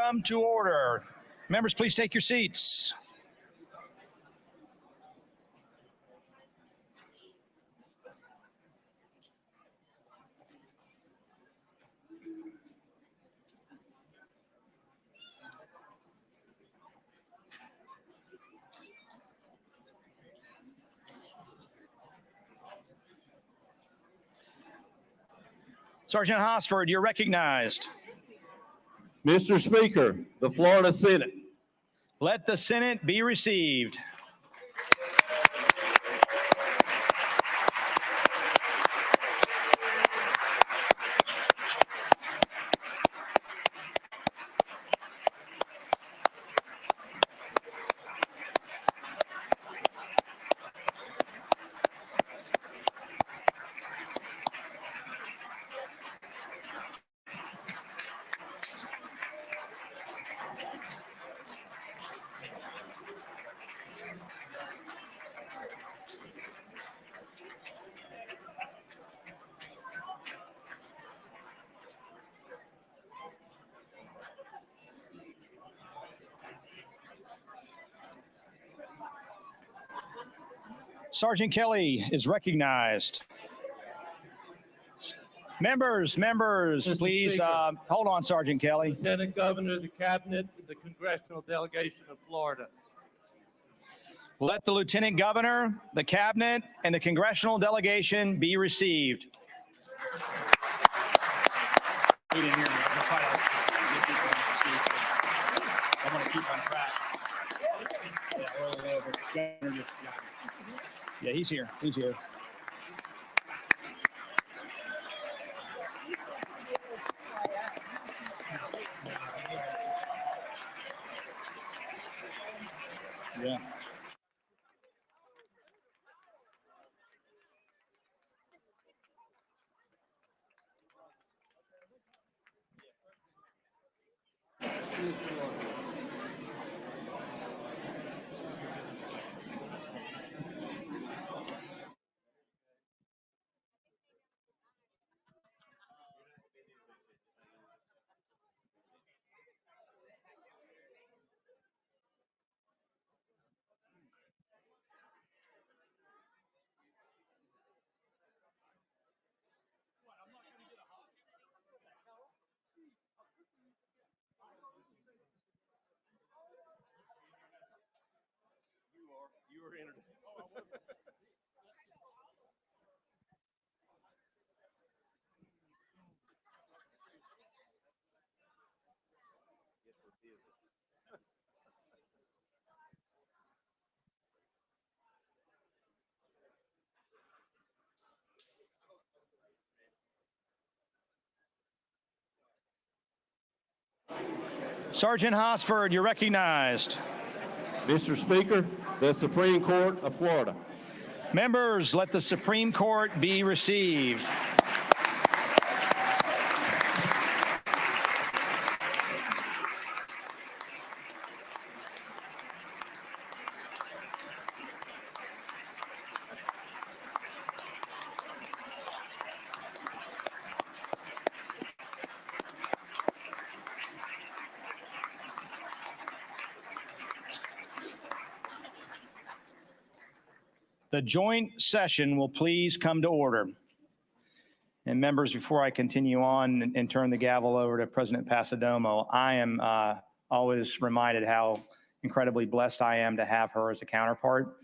Come to order. Members, please take your seats. Sergeant Hosford, you're recognized. Mr. Speaker, the Florida Senate. Let the Senate be received. Sergeant Kelly is recognized. Members, Mr. please Speaker. hold on, Sergeant Kelly. Lieutenant Governor, the Cabinet, the Congressional Delegation of Florida. Let the Lieutenant Governor, the Cabinet, and the Congressional Delegation be received. He didn't hear me. I'm trying to get people in the seats. I want to keep on track. Yeah, he's here. He's here. Yeah. You were entered. Sergeant Hosford, you're recognized. Mr. Speaker, the Supreme Court of Florida. Members, let the Supreme Court be received. The joint session will please come to order. And members, before I continue on and turn the gavel over to President Pasadomo, I am always reminded how incredibly blessed I am to have her as a counterpart.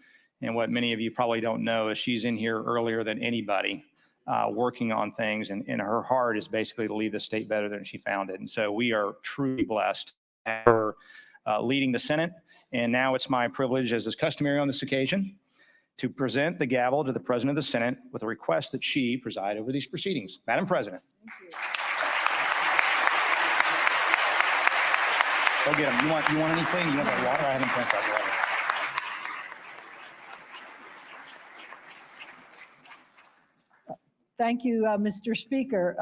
And what many of you probably don't know is she's in here earlier than anybody working on things. And her heart is basically to leave the state better than she found it. And so we are truly blessed to have her leading the Senate. And now it's my privilege, as is customary on this occasion, to present the gavel to the President of the Senate with a request that she preside over these proceedings. Madam President. Go get them. You want anything? You want that water? I haven't drank that water. Thank you, Mr. Speaker.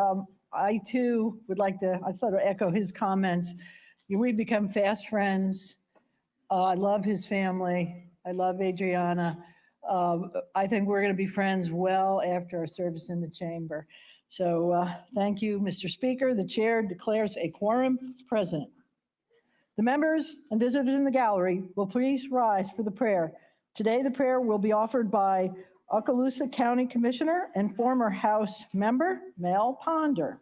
I too would like to, I sort of echo his comments. We've become fast friends. I love his family. I love Adriana. I think we're going to be friends well after our service in the chamber. So thank you, Mr. Speaker. The chair declares a quorum present. The members and visitors in the gallery will please rise for the prayer. Today, the prayer will be offered by Okaloosa County Commissioner and former House member, Mel Ponder.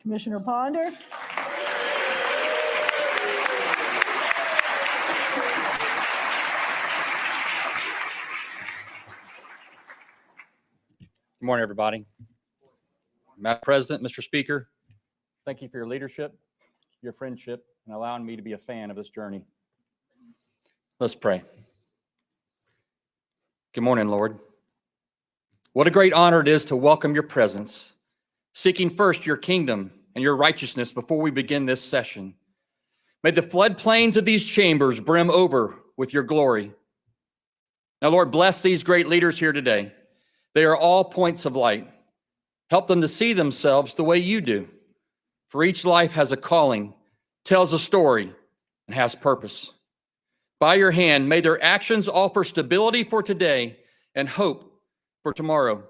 Commissioner Ponder. Good morning, everybody. Madam President, Mr. Speaker, thank you for your leadership. your friendship, and allowing me to be a fan of this journey. Let's pray. Good morning, Lord. What a great honor it is to welcome your presence, seeking first your kingdom and your righteousness before we begin this session. May the floodplains of these chambers brim over with your glory. Now, Lord, bless these great leaders here today. They are all points of light. Help them to see themselves the way you do. For each life has a calling, tells a story, and has purpose. By your hand, may their actions offer stability for today and hope for tomorrow.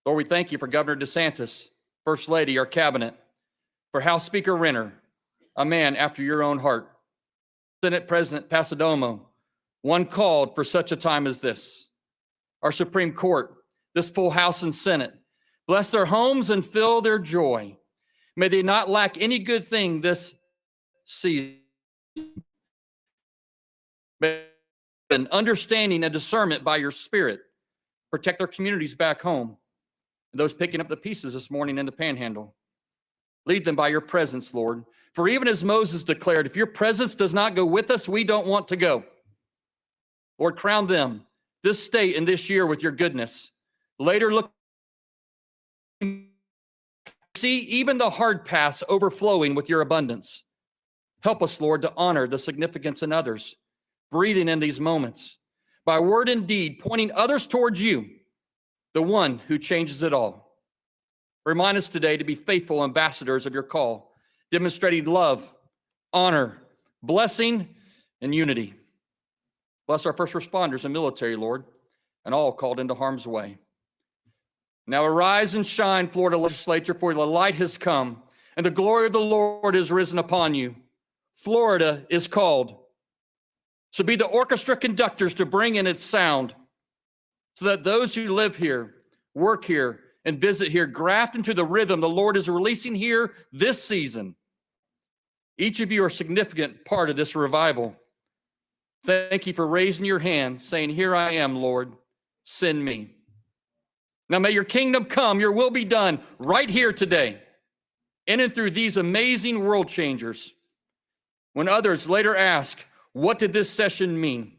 Lord, we thank you for Governor DeSantis, First Lady, our cabinet, for House Speaker Renner, a man after your own heart, Senate President Pasadomo, one called for such a time as this, our Supreme Court, this full House and Senate. Bless their homes and fill their joy. May they not lack any good thing this season. May an understanding and discernment by your Spirit protect their communities back home and those picking up the pieces this morning in the Panhandle. Lead them by your presence, Lord. For even as Moses declared, if your presence does not go with us, we don't want to go. Lord, crown them, this state and this year with your goodness. Later, look, see even the hard paths overflowing with your abundance. Help us, Lord, to honor the significance in others, breathing in these moments, by word and deed, pointing others towards you, the one who changes it all. Remind us today to be faithful ambassadors of your call, demonstrating love, honor, blessing, and unity. Bless our first responders and military, Lord, and all called into harm's way. Now arise and shine, Florida legislature, for the light has come, and the glory of the Lord is risen upon you. Florida is called. So be the orchestra conductors to bring in its sound, so that those who live here, work here, and visit here graft into the rhythm the Lord is releasing here this season. Each of you are a significant part of this revival. Thank you for raising your hand, saying, here I am, Lord, send me. Now may your kingdom come, your will be done right here today, in and through these amazing world changers. When others later ask, what did this session mean?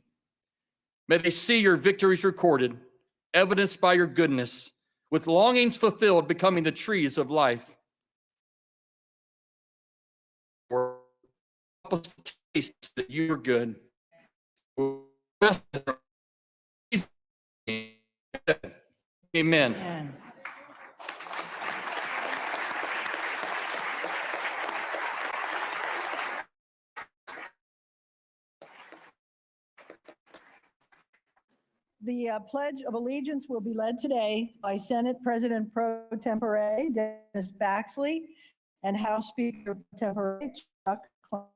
May they see your victories recorded, evidenced by your goodness, with longings fulfilled, becoming the trees of life. Help us to taste that you are good. Amen. Amen. The Pledge of Allegiance will be led today by Senate President Pro Tempore Dennis Baxley and House Speaker Pro Tempore Chuck Clements.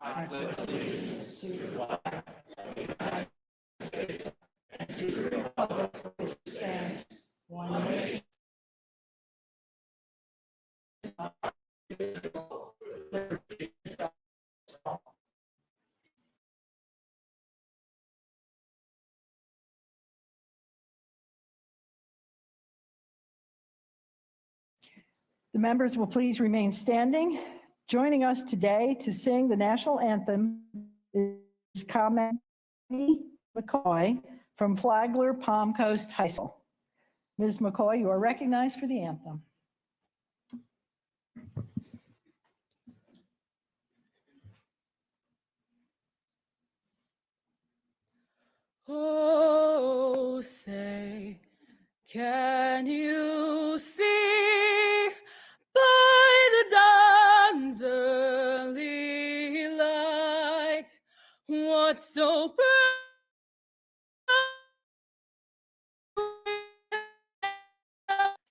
I pledge allegiance to the flag of the United States and to the republic for which it stands, one nation. The members will please remain standing. Joining us today to sing the national anthem is Kamini McCoy from Flagler Palm Coast High School. Ms. McCoy, you are recognized for the anthem. Oh, say, can you see by the dawn's early light what so bright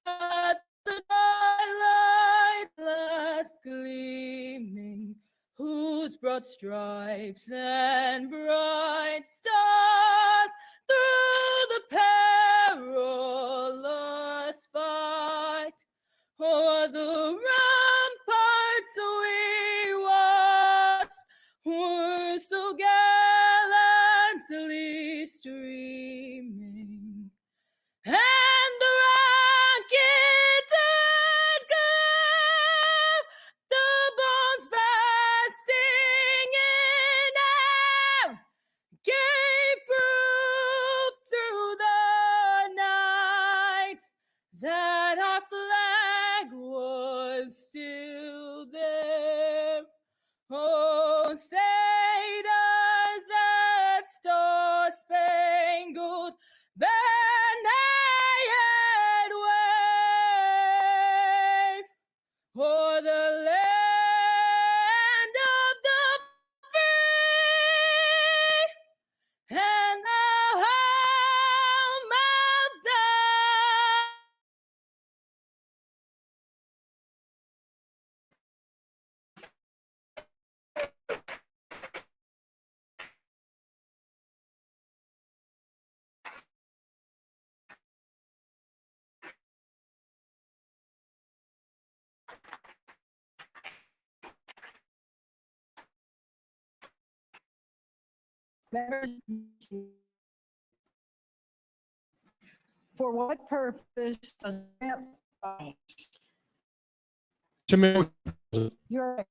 at the twilight last gleaming, whose broad stripes and bright stars through the perilous fight o'er the ramparts we watched were so gallantly streaming, and the rocket Members, for what purpose does grant To make your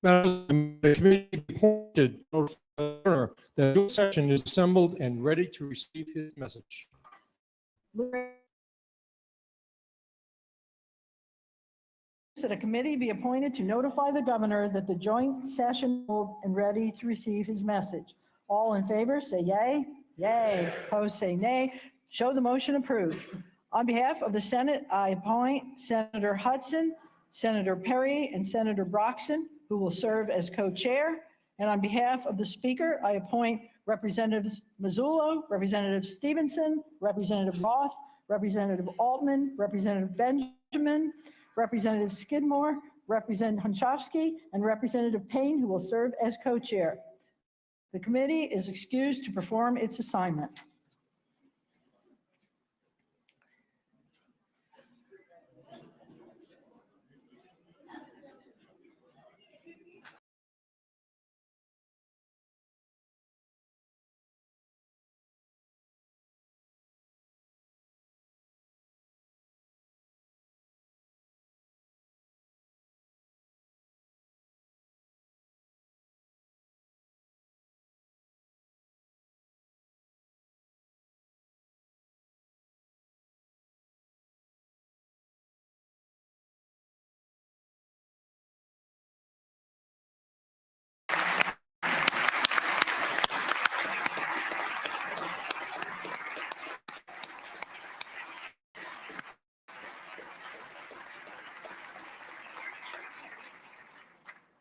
the committee appointed to notify the governor that the session is assembled and ready to receive his message. that a committee be appointed to notify the governor that the joint session will and ready to receive his message. All in favor, say yay. Yay. Opposed, say nay. Show the motion approved. On behalf of the Senate, I appoint Senator Hudson, Senator Perry, and Senator Broxton, who will serve as co-chair. And on behalf of the Speaker, I appoint Representatives Mazzullo, Representative Stevenson, Representative Roth, Representative Altman, Representative Benjamin, Representative Skidmore, Representative Hunchofsky, and Representative Payne, who will serve as co-chair. The committee is excused to perform its assignment.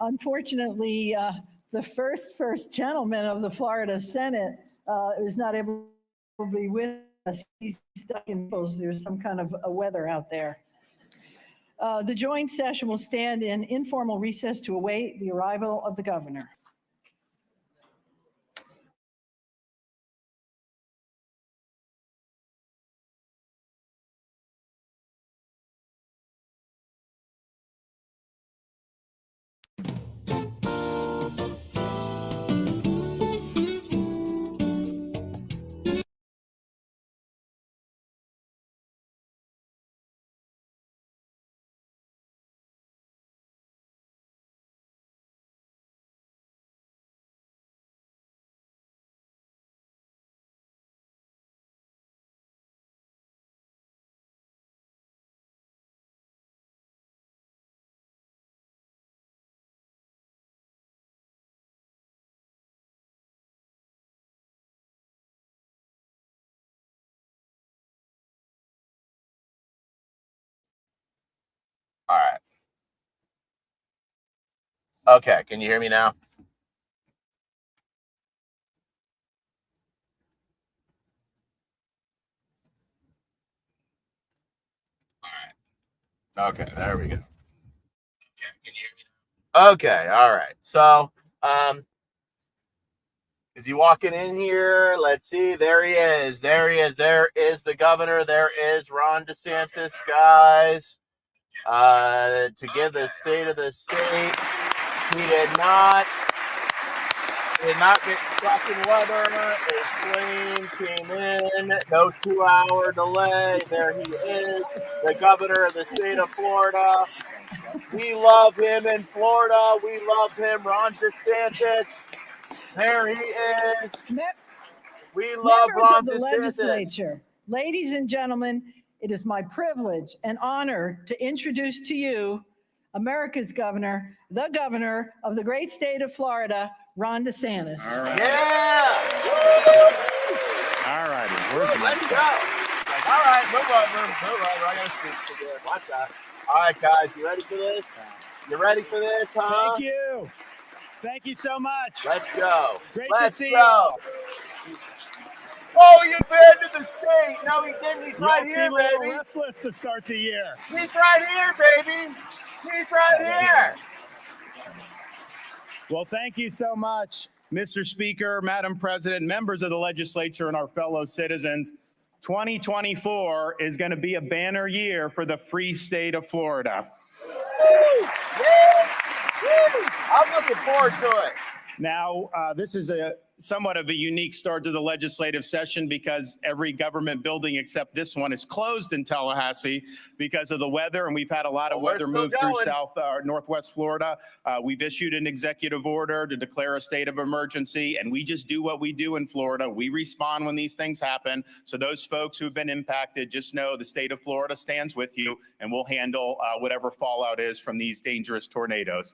Unfortunately, the first gentleman of the Florida Senate is not able to be with us. He's stuck in Naples. There's some kind of a weather out there. The joint session will stand in informal recess to await the arrival of the governor. All right. Okay, can you hear me now? All right. Okay, there we go. Okay, can you hear me now? Okay, all right. So, is he walking in here? Let's see. There he is. There he is. There is the governor. There is Ron DeSantis, guys. To give the state of the state. He did not get stuck in weather. His plane came in. No 2-hour delay. There he is, the governor of the state of Florida. We love him in Florida. We love him, Ron DeSantis. There he is. We love Ron Members of the DeSantis. legislature, ladies and gentlemen, it is my privilege and honor to introduce to you America's governor, the governor of the great state of Florida, Ron DeSantis. All right. Yeah. All righty. Where's the Let's next go. All right, move over. I gotta speak to this. Watch that. All right, guys, you ready for this? You ready for this, huh? Thank you. Thank you so much. Let's go. Great Let's to see go. you all. Oh, you banned the state. No, he didn't. He's You right all here, seem a little baby. restless to start the year. He's right here, baby. He's right here. Well, thank you so much, Mr. Speaker, Madam President, members of the legislature, and our fellow citizens. 2024 is going to be a banner year for the free state of Florida. Woo! Woo! I'm looking forward to it. Now, this is a somewhat of a unique start to the legislative session because every government building except this one is closed in Tallahassee because of the weather, and we've had a lot of Well, we're weather still move through going. South or Northwest Florida. We've issued an executive order to declare a state of emergency, and we just do what we do in Florida. We respond when these things happen. So those folks who have been impacted, just know the state of Florida stands with you, and we'll handle whatever fallout is from these dangerous tornadoes.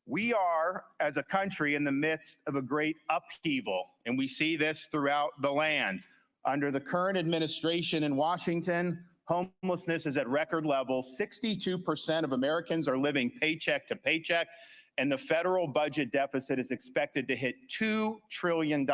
We are, as a country, in the midst of a great upheaval, and we see this throughout the land. Under the current administration in Washington, homelessness is at record levels. 62% of Americans are living paycheck to paycheck, and the federal budget deficit is expected to hit $2 trillion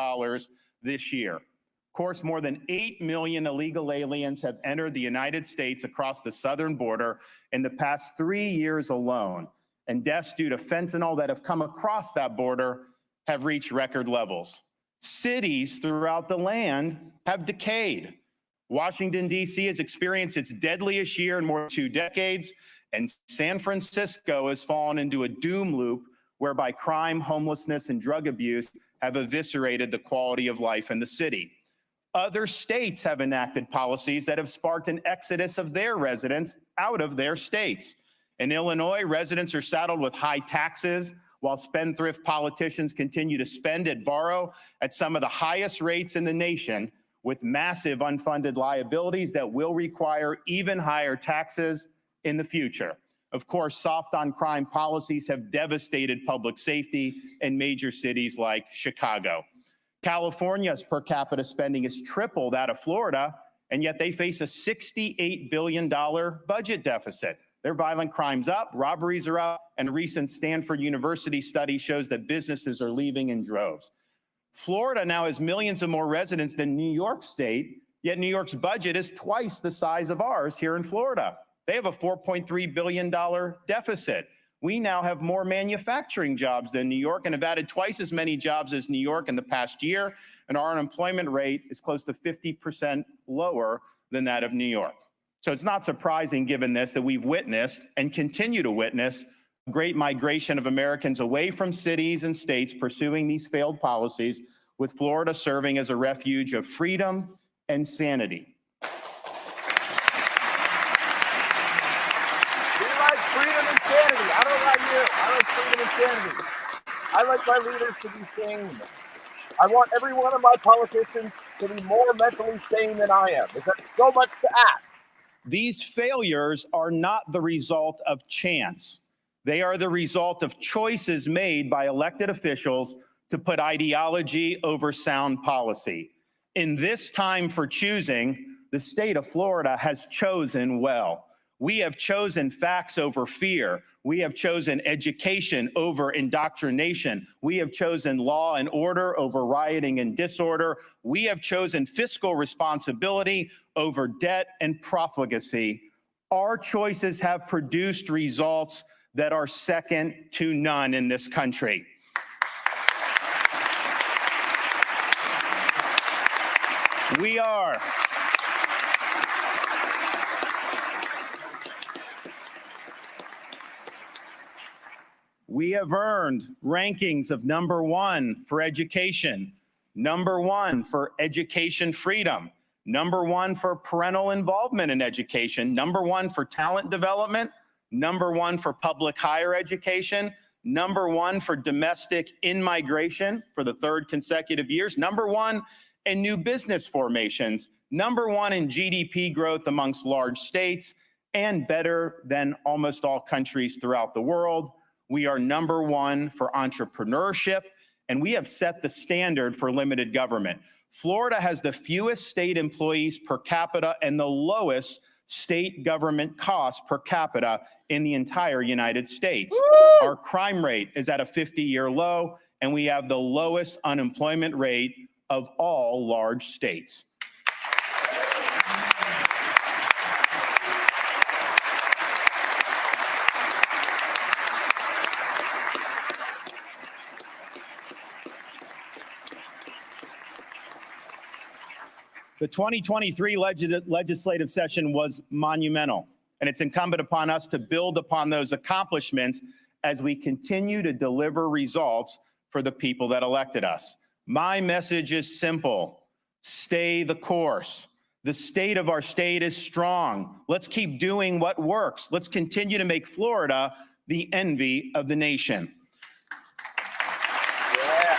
this year. Of course, more than 8 million illegal aliens have entered the United States across the southern border in the past 3 years alone. And deaths due to fentanyl that have come across that border have reached record levels. Cities throughout the land have decayed. Washington, D.C. has experienced its deadliest year in more than 2 decades, and San Francisco has fallen into a doom loop whereby crime, homelessness, and drug abuse have eviscerated the quality of life in the city. Other states have enacted policies that have sparked an exodus of their residents out of their states. In Illinois, residents are saddled with high taxes while spendthrift politicians continue to spend and borrow at some of the highest rates in the nation, with massive unfunded liabilities that will require even higher taxes in the future. Of course, soft on crime policies have devastated public safety in major cities like Chicago. California's per capita spending is triple that of Florida, and yet they face a $68 billion budget deficit. Their violent crimes up, robberies are up, and a recent Stanford University study shows that businesses are leaving in droves. Florida now has millions of more residents than New York State, yet New York's budget is twice the size of ours here in Florida. They have a $4.3 billion deficit. We now have more manufacturing jobs than New York and have added twice as many jobs as New York in the past year, and our unemployment rate is close to 50% lower than that of New York. So it's not surprising, given this, that we've witnessed and continue to witness great migration of Americans away from cities and states pursuing these failed policies, with Florida serving as a refuge of freedom and sanity. We like freedom and sanity. I don't like you. I like freedom and sanity. I like my leaders to be sane. I want every one of my politicians to be more mentally sane than I am. Is that so much to ask? These failures are not the result of chance. They are the result of choices made by elected officials to put ideology over sound policy. In this time for choosing, the state of Florida has chosen well. We have chosen facts over fear. We have chosen education over indoctrination. We have chosen law and order over rioting and disorder. We have chosen fiscal responsibility over debt and profligacy. Our choices have produced results that are second to none in this country. We have earned rankings of #1 for education, #1 for education freedom, #1 for parental involvement in education, #1 for talent development, #1 for public higher education, #1 for domestic in-migration for the 3rd consecutive years, #1 in new business formations, #1 in GDP growth amongst large states, and better than almost all countries throughout the world. We are #1 for entrepreneurship, and we have set the standard for limited government. Florida has the fewest state employees per capita and the lowest state government costs per capita in the entire United States. Woo! Our crime rate is at a 50-year low, and we have the lowest unemployment rate of all large states. The 2023 legislative session was monumental, and it's incumbent upon us to build upon those accomplishments as we continue to deliver results for the people that elected us. My message is simple: stay the course. The state of our state is strong. Let's keep doing what works. Let's continue to make Florida the envy of the nation. Yeah.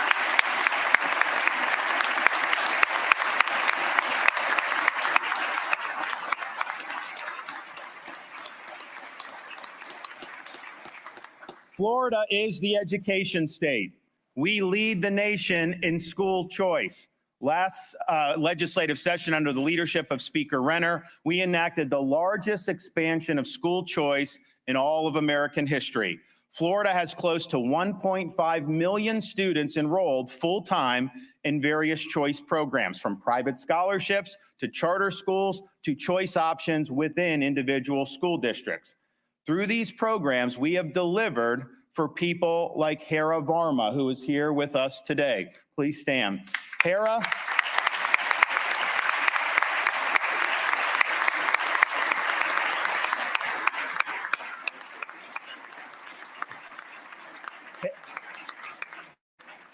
Florida is the education state. We lead the nation in school choice. Last legislative session, under the leadership of Speaker Renner, we enacted the largest expansion of school choice in all of American history. Florida has close to 1.5 million students enrolled full-time in various choice programs, from private scholarships to charter schools to choice options within individual school districts. Through these programs, we have delivered for people like Hera Varma, who is here with us today. Please stand. Hera.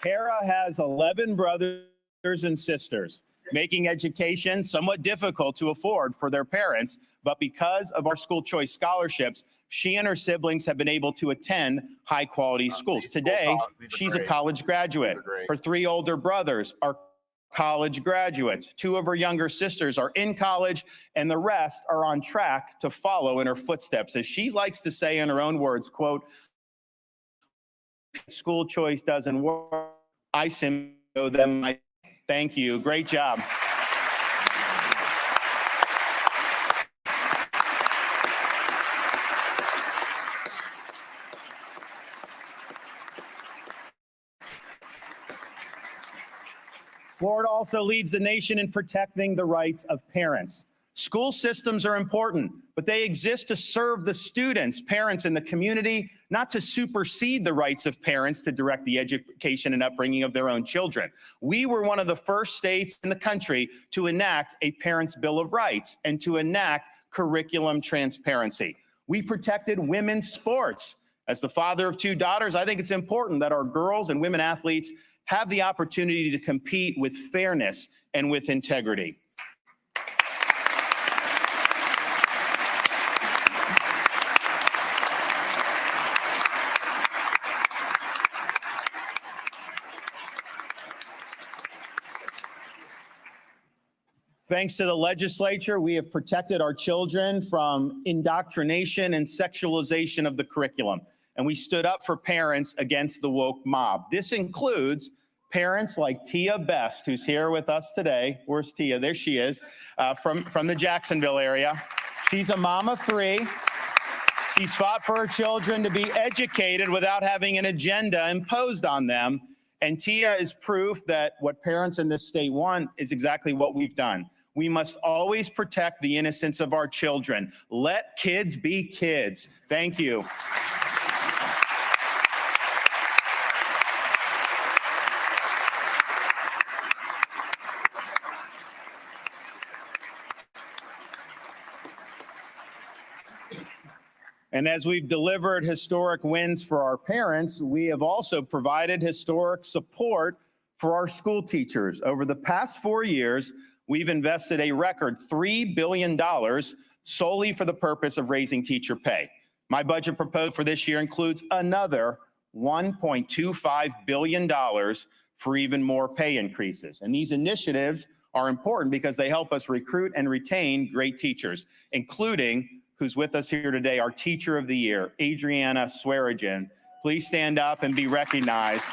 Hera has 11 brothers and sisters, making education somewhat difficult to afford for their parents. But because of our school choice scholarships, she and her siblings have been able to attend high quality schools. Today, she's a college graduate. Her 3 older brothers are college graduates. 2 of her younger sisters are in college, and the rest are on track to follow in her footsteps. As she likes to say in her own words, quote, "School choice doesn't work. I simply owe them my..." Thank you. Great job. Florida also leads the nation in protecting the rights of parents. School systems are important, but they exist to serve the students, parents, and the community, not to supersede the rights of parents to direct the education and upbringing of their own children. We were one of the first states in the country to enact a Parents' Bill of Rights and to enact curriculum transparency. We protected women's sports. As the father of 2 daughters, I think it's important that our girls and women athletes have the opportunity to compete with fairness and with integrity. Thanks to the legislature, we have protected our children from indoctrination and sexualization of the curriculum. And we stood up for parents against the woke mob. This includes parents like Tia Best, who's here with us today. Where's Tia? There she is, from the Jacksonville area. She's a mom of 3. She's fought for her children to be educated without having an agenda imposed on them. And Tia is proof that what parents in this state want is exactly what we've done. We must always protect the innocence of our children. Let kids be kids. Thank you. And as we've delivered historic wins for our parents, we have also provided historic support for our school teachers. Over the past 4 years, we've invested a record $3 billion solely for the purpose of raising teacher pay. My budget proposed for this year includes another $1.25 billion for even more pay increases. And these initiatives are important because they help us recruit and retain great teachers, including who's with us here today, our Teacher of the Year, Adriana Swearigan. Please stand up and be recognized.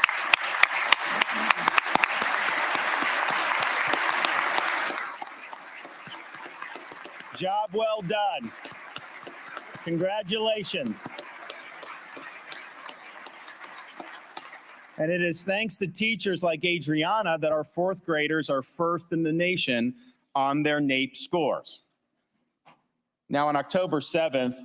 Job well done. Congratulations. And it is thanks to teachers like Adriana that our 4th graders are first in the nation on their NAEP scores. Now, on October 7th,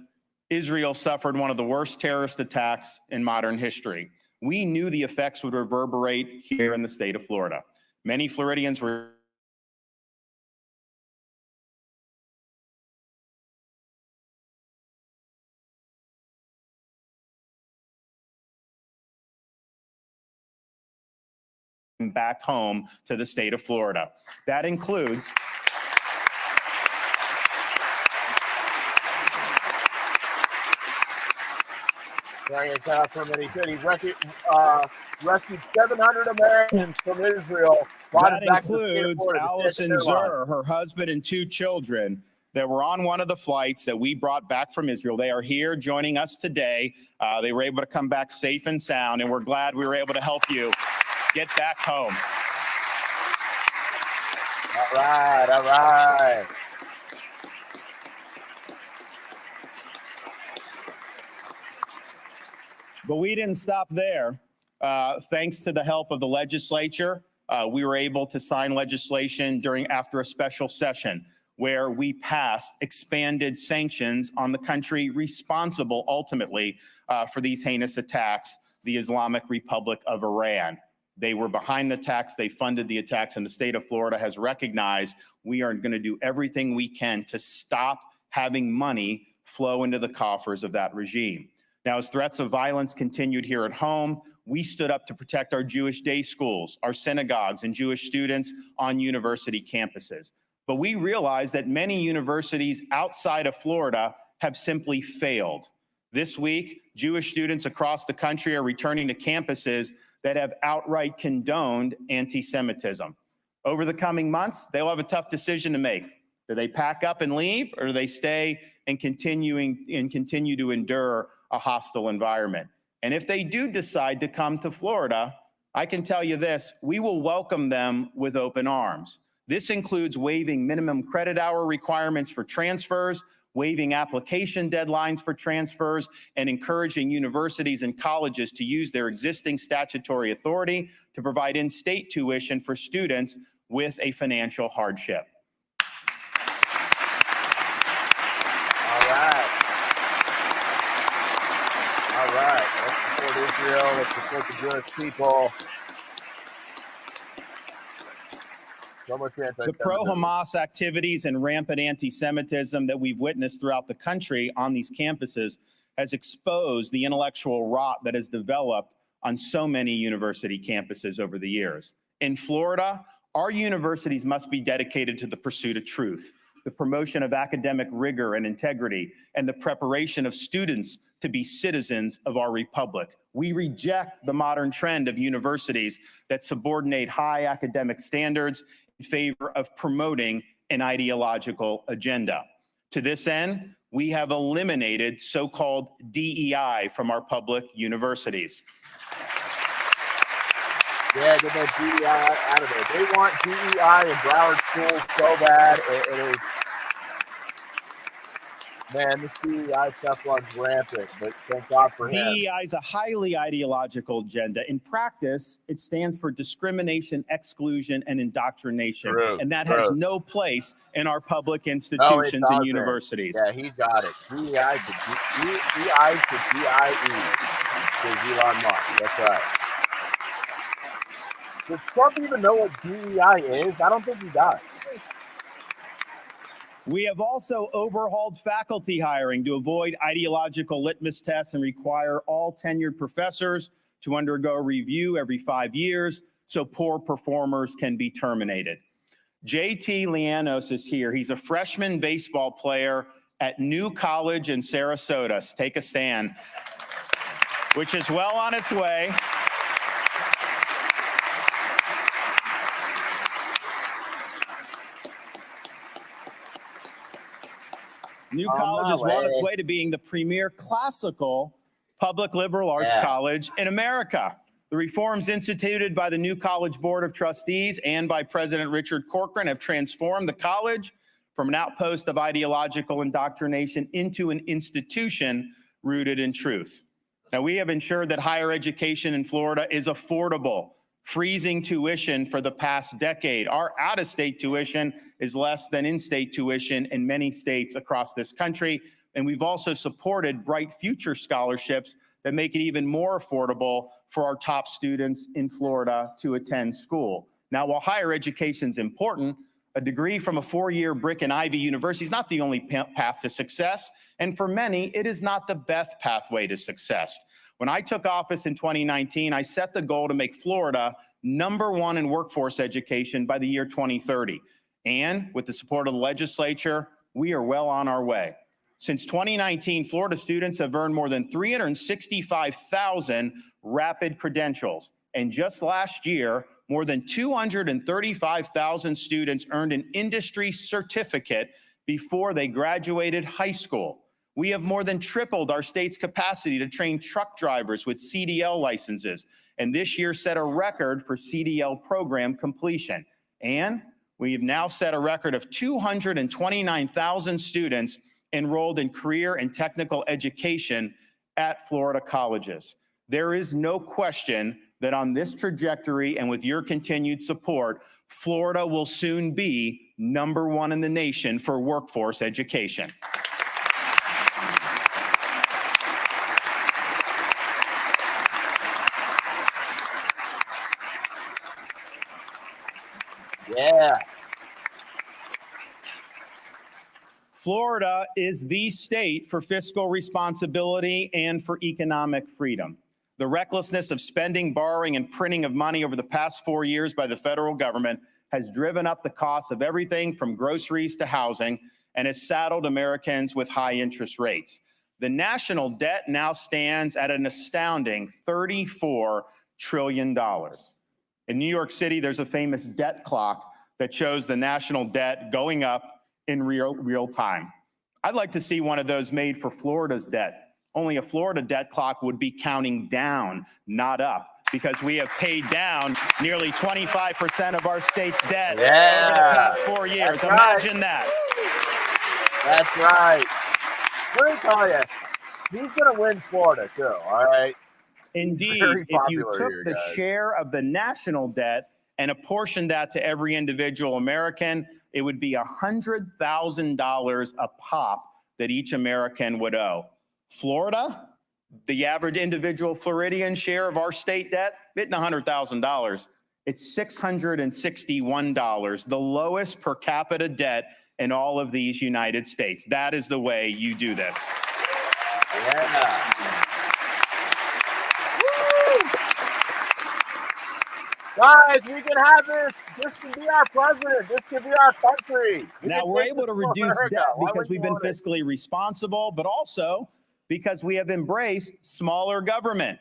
Israel suffered one of the worst terrorist attacks in modern history. We knew the effects would reverberate here in the state of Florida. Many Floridians were back home to the state of Florida. That includes He said he rescued 700 Americans from Israel. That includes Allison Zur, her husband, and 2 children that were on one of the flights that we brought back from Israel. They are here joining us today. They were able to come back safe and sound, and we're glad we were able to help you get back home. All right, all right. But we didn't stop there. Thanks to the help of the legislature, we were able to sign legislation after a special session where we passed expanded sanctions on the country responsible ultimately for these heinous attacks, the Islamic Republic of Iran. They were behind the attacks, they funded the attacks, and the state of Florida has recognized we are going to do everything we can to stop having money flow into the coffers of that regime. Now, as threats of violence continued here at home, we stood up to protect our Jewish day schools, our synagogues, and Jewish students on university campuses. But we realized that many universities outside of Florida have simply failed. This week, Jewish students across the country are returning to campuses that have outright condoned anti-Semitism. Over the coming months, they'll have a tough decision to make. Do they pack up and leave, or do they stay and continue to endure a hostile environment? And if they do decide to come to Florida, I can tell you this, we will welcome them with open arms. This includes waiving minimum credit hour requirements for transfers, waiving application deadlines for transfers, and encouraging universities and colleges to use their existing statutory authority to provide in-state tuition for students with a financial hardship. All right. All right. Let's support Israel. Let's support the Jewish people. So much The pro-Hamas activities and rampant anti-Semitism that we've witnessed throughout the country on these campuses has exposed the intellectual rot that has developed on so many university campuses over the years. In Florida, our universities must be dedicated to the pursuit of truth, the promotion of academic rigor and integrity, and the preparation of students to be citizens of our republic. We reject the modern trend of universities that subordinate high academic standards in favor of promoting an ideological agenda. To this end, we have eliminated so-called DEI from our public universities. Yeah, get that DEI out of there. They want DEI in Broward schools so bad. It is, man, this DEI stuff runs rampant, but thank God for him. DEI is a highly ideological agenda. In practice, it stands for discrimination, exclusion, and indoctrination. True, and that true. has no place in our public institutions and universities. Yeah, he got it. DEI to DIE. Says Elon Musk. That's right. Does Trump even know what DEI is? I don't think he does. We have also overhauled faculty hiring to avoid ideological litmus tests and require all tenured professors to undergo review every 5 years so poor performers can be terminated. JT Lianos is here. He's a freshman baseball player at New College in Sarasota. Take a stand, which is well on its way. New College is well on its way to being the premier classical public liberal arts college in America. The reforms instituted by the New College Board of Trustees and by President Richard Corcoran have transformed the college from an outpost of ideological indoctrination into an institution rooted in truth. Now, we have ensured that higher education in Florida is affordable, freezing tuition for the past decade. Our out-of-state tuition is less than in-state tuition in many states across this country. And we've also supported Bright Future scholarships that make it even more affordable for our top students in Florida to attend school. Now, while higher education is important, A degree from a four-year brick and Ivy university is not the only path to success, and for many, it is not the best pathway to success. When I took office in 2019, I set the goal to make Florida #1 in workforce education by the year 2030. And with the support of the legislature, we are well on our way. Since 2019, Florida students have earned more than 365,000 rapid credentials. And just last year, more than 235,000 students earned an industry certificate before they graduated high school. We have more than tripled our state's capacity to train truck drivers with CDL licenses, and this year set a record for CDL program completion. And we have now set a record of 229,000 students enrolled in career and technical education at Florida colleges. There is no question that on this trajectory and with your continued support, Florida will soon be #1 in the nation for workforce education. Yeah. Florida is the state for fiscal responsibility and for economic freedom. The recklessness of spending, borrowing, and printing of money over the past 4 years by the federal government has driven up the cost of everything from groceries to housing and has saddled Americans with high interest rates. The national debt now stands at an astounding $34 trillion. In New York City, there's a famous debt clock that shows the national debt going up in real time. I'd like to see one of those made for Florida's debt. Only a Florida debt clock would be counting down, not up, because we have paid down nearly 25% of our state's debt over the past 4 years. That's Imagine that. That's right. Let me tell you, he's going to win Florida too, all right? Indeed, Very if you popular took here, the guys. share of the national debt and apportioned that to every individual American, it would be $100,000 a pop that each American would owe. Florida, the average individual Floridian share of our state debt, isn't $100,000. It's $661, the lowest per capita debt in all of these United States. That is the way you do this. Yeah. Guys, we can have this. This can be our president. This can be our country. Now, we're able to reduce America. debt Why because would you we've been want it? fiscally responsible, but also because we have embraced smaller government.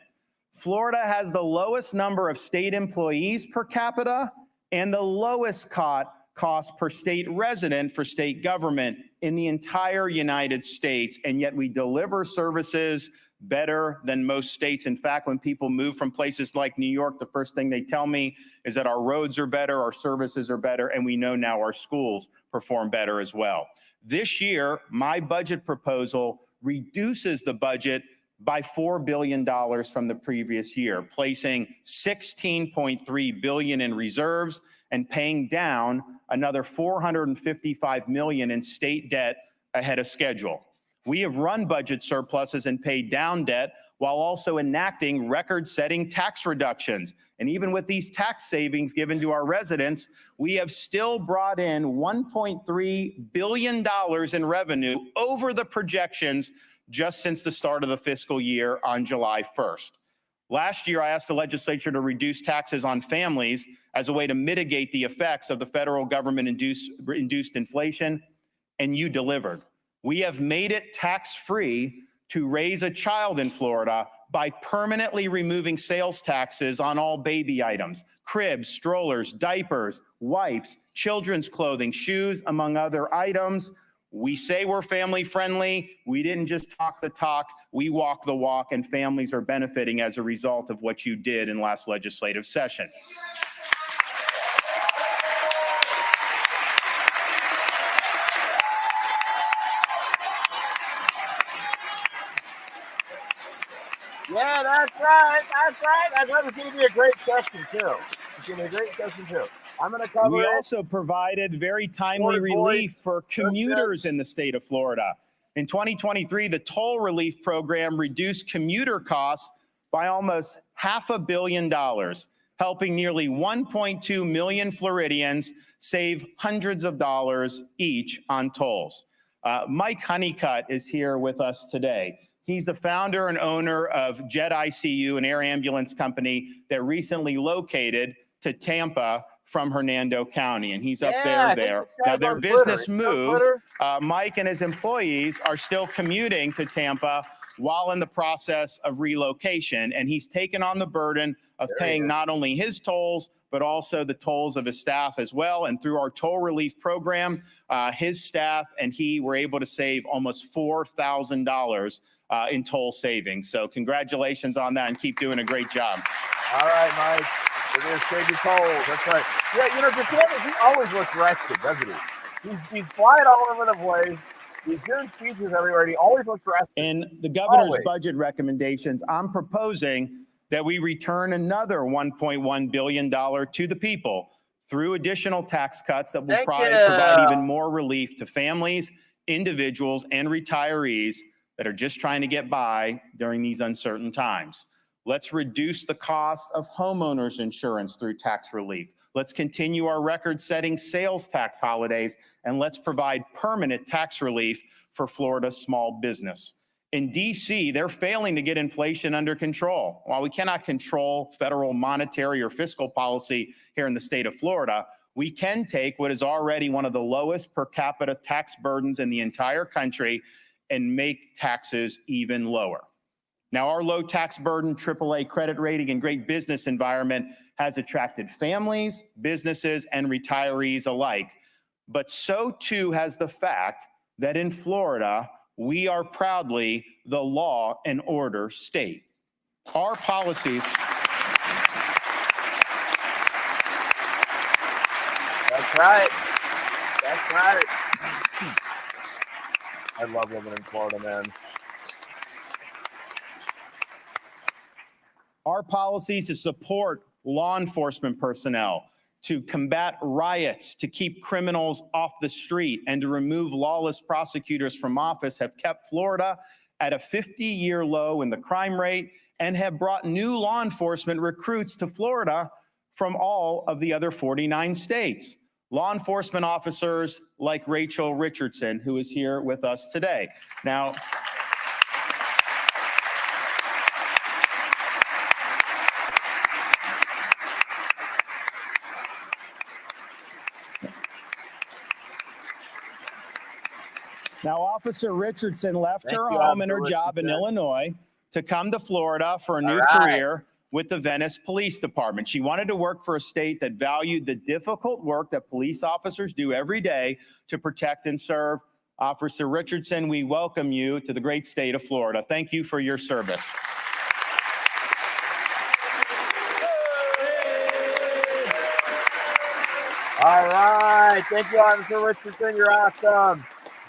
Florida has the lowest number of state employees per capita and the lowest cost per state resident for state government in the entire United States, and yet we deliver services better than most states. In fact, when people move from places like New York, the first thing they tell me is that our roads are better, our services are better, and we know now our schools perform better as well. This year, my budget proposal reduces the budget by $4 billion from the previous year, placing $16.3 billion in reserves and paying down another $455 million in state debt ahead of schedule. We have run budget surpluses and paid down debt while also enacting record-setting tax reductions. And even with these tax savings given to our residents, we have still brought in $1.3 billion in revenue over the projections just since the start of the fiscal year on July 1st. Last year, I asked the legislature to reduce taxes on families as a way to mitigate the effects of the federal government-induced inflation, and you delivered. We have made it tax-free to raise a child in Florida by permanently removing sales taxes on all baby items, cribs, strollers, diapers, wipes, children's clothing, shoes, among other items. We say we're family friendly. We didn't just talk the talk, we walk the walk, and families are benefiting as a result of what you did in last legislative session. Yeah, that's right. That's right. I thought it was going to be a great session, too. It's going to be a great session, too. I'm going to cover We it. also provided very timely Florida boys, relief for commuters in the state of Florida. In 2023, the toll relief program reduced commuter costs by almost $500 million. helping nearly 1.2 million Floridians save hundreds of dollars each on tolls. Mike Honeycutt is here with us today. He's the founder and owner of Jet ICU, an air ambulance company that recently located to Tampa from Hernando County, and he's up there. Now, their business moved. Mike and his employees are still commuting to Tampa while in the process of relocation, and he's taken on the burden of paying not only his tolls, but also the tolls of his staff as well. And through our toll relief program, his staff and he were able to save almost $4,000 in toll savings. So congratulations on that, and keep doing a great job. All right, Mike. It is save your tolls. That's right. Yeah, you know, DeSantis, he always looks rested, doesn't he? He's flying all over the place. He's doing speeches everywhere, and he always looks rested. In the governor's budget recommendations, I'm proposing that we return another $1.1 billion to the people through additional tax cuts that will provide even more relief to families, individuals, and retirees that are just trying to get by during these uncertain times. Let's reduce the cost of homeowners insurance through tax relief. Let's continue our record-setting sales tax holidays, and let's provide permanent tax relief for Florida's small business. In DC, they're failing to get inflation under control. While we cannot control federal monetary or fiscal policy here in the state of Florida, we can take what is already one of the lowest per capita tax burdens in the entire country and make taxes even lower. Now, our low tax burden, AAA credit rating, and great business environment has attracted families, businesses, and retirees alike. But so too has the fact that in Florida, we are proudly the law and order state. Our policies. That's right. That's right. I love living in Florida, man. Our policies to support law enforcement personnel, to combat riots, to keep criminals off the street, and to remove lawless prosecutors from office have kept Florida at a 50-year low in the crime rate and have brought new law enforcement recruits to Florida from all of the other 49 states. Law enforcement officers like Rachel Richardson, who is here with us today. Now, Officer Richardson left her home and her job in Illinois to come to Florida for a new career with the Venice Police Department. She wanted to work for a state that valued the difficult work that police officers do every day to protect and serve. Officer Richardson, we welcome you to the great state of Florida. Thank you for your service. All right. Thank you, Officer Richardson. You're awesome.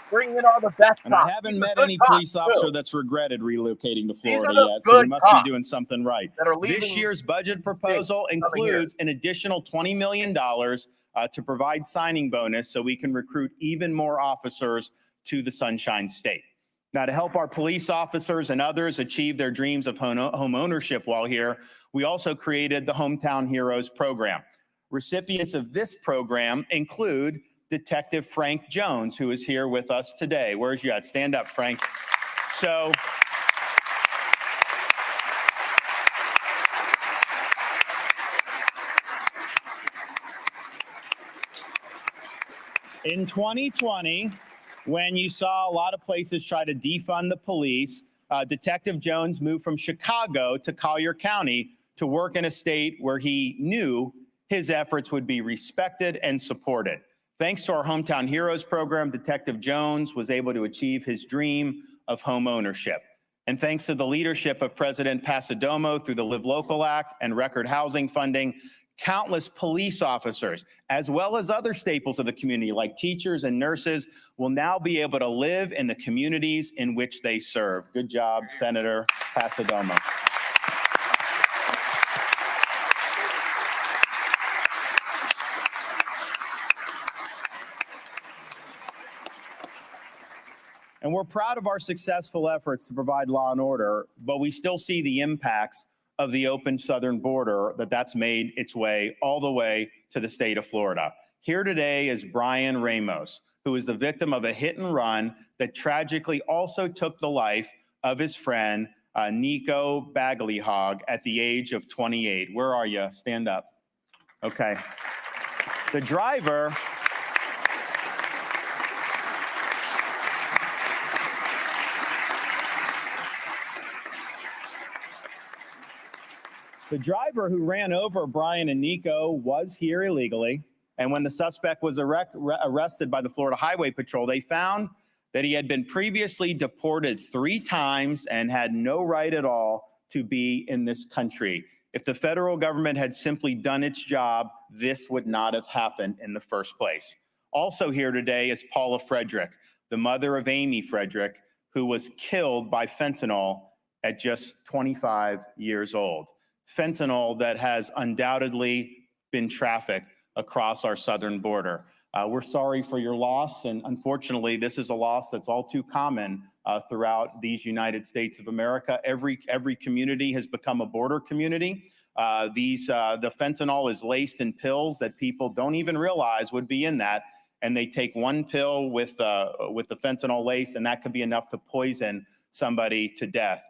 Bringing in all the best And I haven't met any police officer that's regretted relocating to Florida yet, so we must be doing something right. This year's budget proposal includes an additional $20 million to provide signing bonus so we can recruit even more officers to the Sunshine State. Now, to help our police officers and others achieve their dreams of home ownership while here, we also created the Hometown Heroes program. Recipients of this program include Detective Frank Jones, who is here with us today. Where's you at? Stand up, Frank. So, in 2020, when you saw a lot of places try to defund the police, Detective Jones moved from Chicago to Collier County to work in a state where he knew his efforts would be respected and supported. Thanks to our Hometown Heroes program, Detective Jones was able to achieve his dream of home ownership. And thanks to the leadership of President Pasadomo through the Live Local Act and record housing funding, countless police officers, as well as other staples of the community like teachers and nurses, will now be able to live in the communities in which they serve. Good job, Senator Pasadomo. And we're proud of our successful efforts to provide law and order, but we still see the impacts of the open southern border that's made its way all the way to the state of Florida. Here today is Brian Ramos, who is the victim of a hit and run that tragically also took the life of his friend, Nico Bagleyhog, at the age of 28. Where are you? Stand up. Okay. The driver who ran over Brian and Nico was here illegally. And when the suspect was arrested by the Florida Highway Patrol, they found that he had been previously deported 3 times and had no right at all to be in this country. If the federal government had simply done its job, this would not have happened in the first place. Also here today is Paula Frederick, the mother of Amy Frederick, who was killed by fentanyl at just 25 years old. Fentanyl that has undoubtedly been trafficked across our southern border. We're sorry for your loss, and unfortunately, this is a loss that's all too common throughout these United States of America. Every community has become a border community. The fentanyl is laced in pills that people don't even realize would be in that, and they take one pill with the fentanyl lace, and that could be enough to poison somebody to death.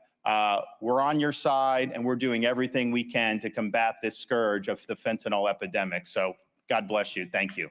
We're on your side, and we're doing everything we can to combat this scourge of the fentanyl epidemic. So God bless you. Thank you.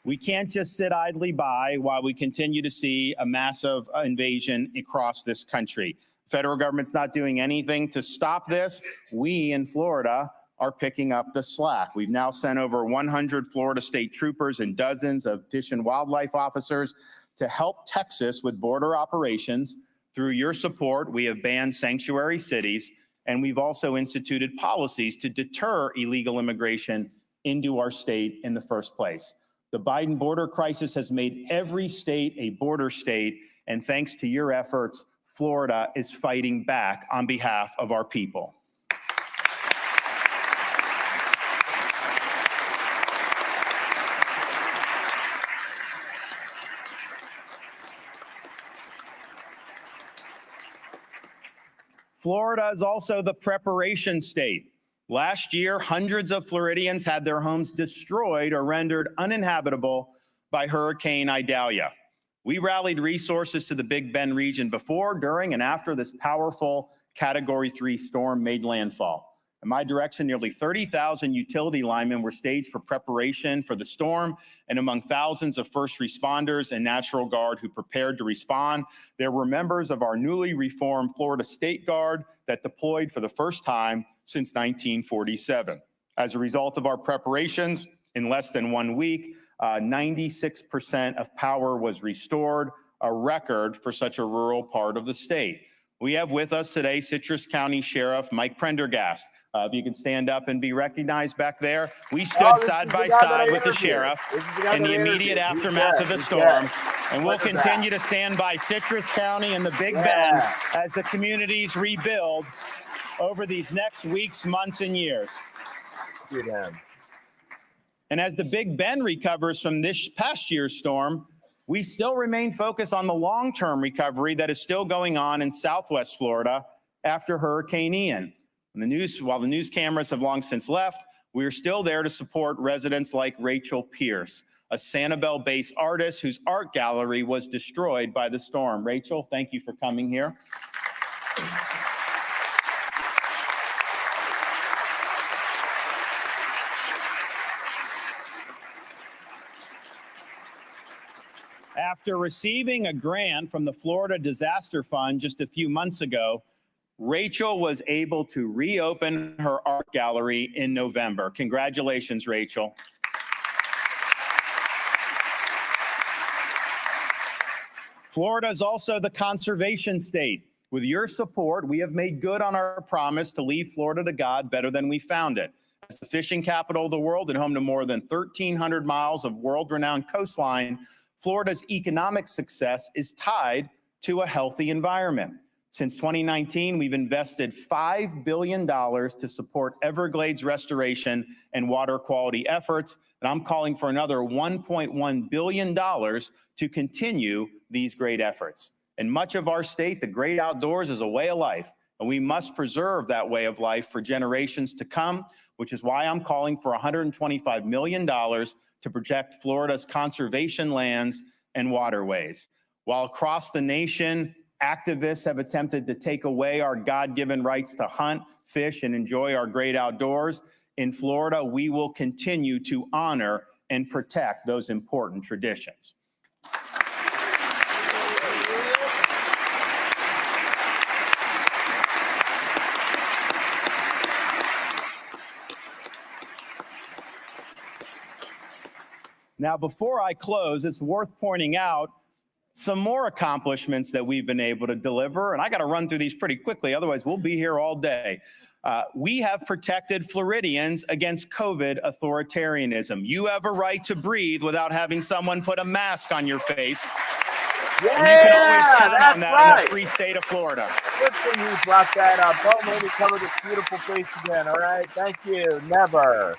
We can't just sit idly by while we continue to see a massive invasion across this country. Federal government's not doing anything to stop this. We in Florida are picking up the slack. We've now sent over 100 Florida state troopers and dozens of fish and wildlife officers to help Texas with border operations. Through your support, we have banned sanctuary cities, and we've also instituted policies to deter illegal immigration into our state in the first place. The Biden border crisis has made every state a border state, and thanks to your efforts, Florida is fighting back on behalf of our people. Florida is also the preparation state. Last year, hundreds of Floridians had their homes destroyed or rendered uninhabitable by Hurricane Idalia. We rallied resources to the Big Bend region before, during, and after this powerful Category 3 storm made landfall. In my direction, nearly 30,000 utility linemen were staged for preparation for the storm, and among thousands of first responders and National Guard who prepared to respond, there were members of our newly reformed Florida State Guard that deployed for the first time since 1947. As a result of our preparations, in less than 1 week, 96% of power was restored, a record for such a rural part of the state. We have with us today Citrus County Sheriff Mike Prendergast. If you can stand up and be recognized back there. We stood side by side with the sheriff in the immediate aftermath of the storm, and we'll continue to stand by Citrus County and the Big Bend as the communities rebuild over these next weeks, months, and years. And as the Big Bend recovers from this past year's storm, we still remain focused on the long-term recovery that is still going on in Southwest Florida after Hurricane Ian. While the news cameras have long since left, we are still there to support residents like Rachel Pierce, a Sanibel-based artist whose art gallery was destroyed by the storm. Rachel, thank you for coming here. After receiving a grant from the Florida Disaster Fund just a few months ago, Rachel was able to reopen her art gallery in November. Congratulations, Rachel. Florida is also the conservation state. With your support, we have made good on our promise to leave Florida to God better than we found it. As the fishing capital of the world and home to more than 1,300 miles of world-renowned coastline, Florida's economic success is tied to a healthy environment. Since 2019, we've invested $5 billion to support Everglades restoration and water quality efforts, and I'm calling for another $1.1 billion to continue these great efforts. In much of our state, the great outdoors is a way of life, and we must preserve that way of life for generations to come, which is why I'm calling for $125 million to protect Florida's conservation lands and waterways. While across the nation, activists have attempted to take away our God-given rights to hunt, fish, and enjoy our great outdoors, in Florida, we will continue to honor and protect those important traditions. Now, before I close, it's worth pointing out some more accomplishments that we've been able to deliver, and I got to run through these pretty quickly, otherwise we'll be here all day. We have protected Floridians against COVID authoritarianism. You have a right to breathe without having someone put a mask on your face. Yeah, And you can always count that's on that right. in the free state of Florida. Good thing you brought that up. Don't make me cover this beautiful face again, all right? Thank you. Never.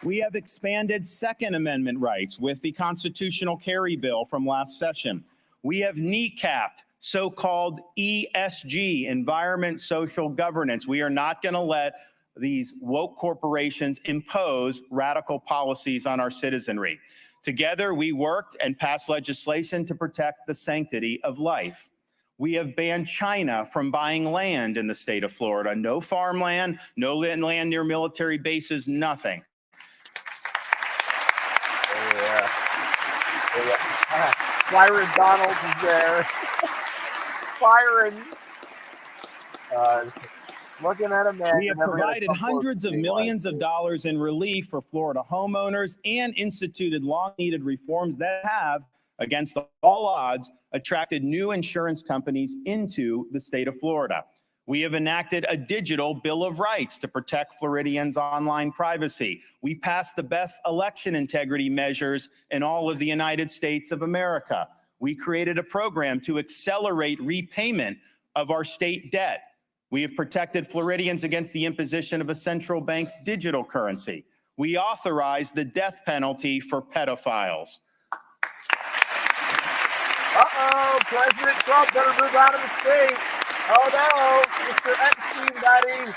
We have expanded Second Amendment rights with the constitutional carry bill from last session. We have kneecapped so-called ESG, environment, social governance. We are not going to let these woke corporations impose radical policies on our citizenry. Together, we worked and passed legislation to protect the sanctity of life. We have banned China from buying land in the state of Florida. No farmland, no land near military bases, nothing. Byron Donalds is there. Byron. Looking at a man. We have provided hundreds of millions of dollars in relief for Florida homeowners and instituted long-needed reforms that have, against all odds, attracted new insurance companies into the state of Florida. We have enacted a digital Bill of Rights to protect Floridians' online privacy. We passed the best election integrity measures in all of the United States of America. We created a program to accelerate repayment of our state debt. We have protected Floridians against the imposition of a central bank digital currency. We authorized the death penalty for pedophiles. Uh-oh, President Trump better move out of the state. Oh no, Mr. Epstein, buddy.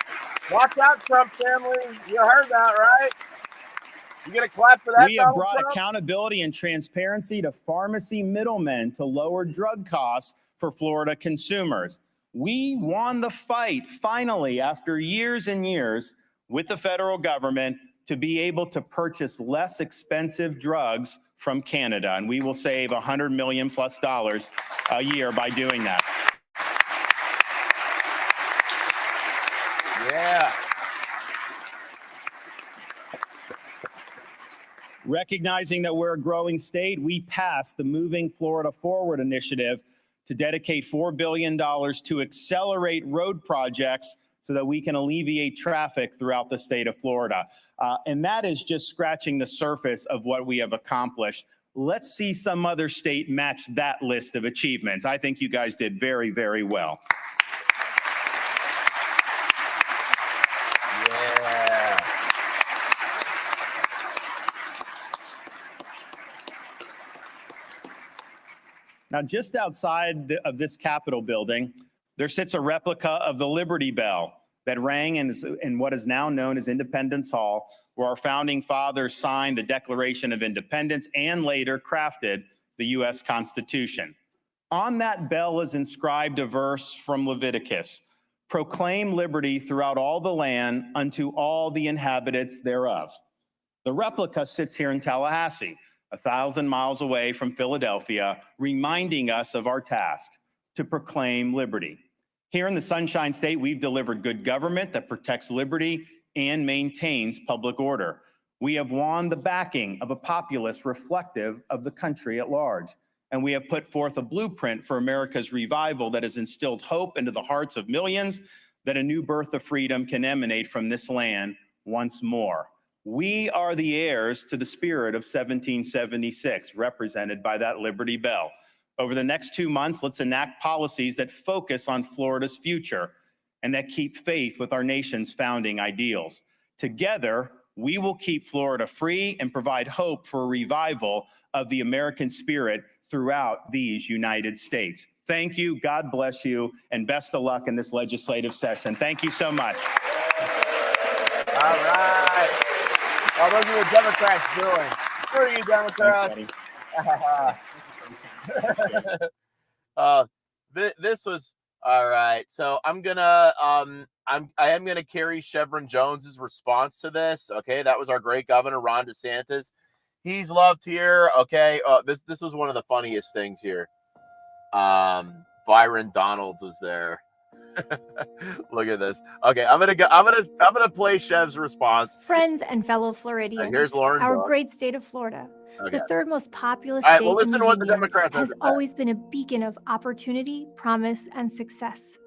Watch out, Trump family. You heard that, right? You gonna clap for that? We have Donald brought Trump? accountability and transparency to pharmacy middlemen to lower drug costs for Florida consumers. We won the fight, finally, after years and years with the federal government to be able to purchase less expensive drugs from Canada. And we will save $100 million+ a year by doing that. Yeah. Recognizing that we're a growing state, we passed the Moving Florida Forward initiative to dedicate $4 billion to accelerate road projects so that we can alleviate traffic throughout the state of Florida. And that is just scratching the surface of what we have accomplished. Let's see some other state match that list of achievements. I think you guys did very, very well. Yeah. Now, just outside of this Capitol building, there sits a replica of the Liberty Bell that rang in what is now known as Independence Hall, where our founding fathers signed the Declaration of Independence and later crafted the U.S. Constitution. On that bell is inscribed a verse from Leviticus: "Proclaim liberty throughout all the land unto all the inhabitants thereof." The replica sits here in Tallahassee, 1,000 miles away from Philadelphia, reminding us of our task to proclaim liberty. Here in the Sunshine State, we've delivered good government that protects liberty and maintains public order. We have won the backing of a populace reflective of the country at large. And we have put forth a blueprint for America's revival that has instilled hope into the hearts of millions that a new birth of freedom can emanate from this land once more. We are the heirs to the spirit of 1776, represented by that Liberty Bell. Over the next 2 months, let's enact policies that focus on Florida's future and that keep faith with our nation's founding ideals. Together, we will keep Florida free and provide hope for a revival of the American spirit throughout these United States. Thank you, God bless you, and best of luck in this legislative session. Thank you so much. All right. Well, those are the Democrats doing. Who are you, Democrats? This was all right. So I am gonna carry Chevron Jones's response to this. Okay, that was our great governor Ron DeSantis. He's loved here. Okay, this was one of the funniest things here. Byron Donalds was there. Look at this. Okay, I'm gonna play Chev's response. Friends and fellow Floridians, Here's Lauren our Buck. great state of Florida, Okay. the third most populous All right, state well, in listen the to what the union, Democrats have has to say. always been a beacon of opportunity, promise, and success.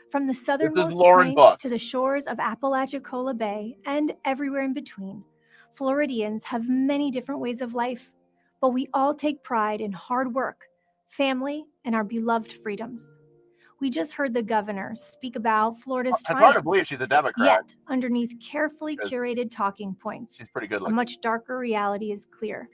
From the southernmost Lauren point Buck. to the shores of Apalachicola Bay and everywhere in between, Floridians have many different ways of life, but we all take pride in hard work, family, and our beloved freedoms. We just heard the governor speak about Florida's It's hard to triumphs. believe she's a Democrat. Yet, underneath carefully Because curated talking points, She's pretty good a looking. much darker reality is clear.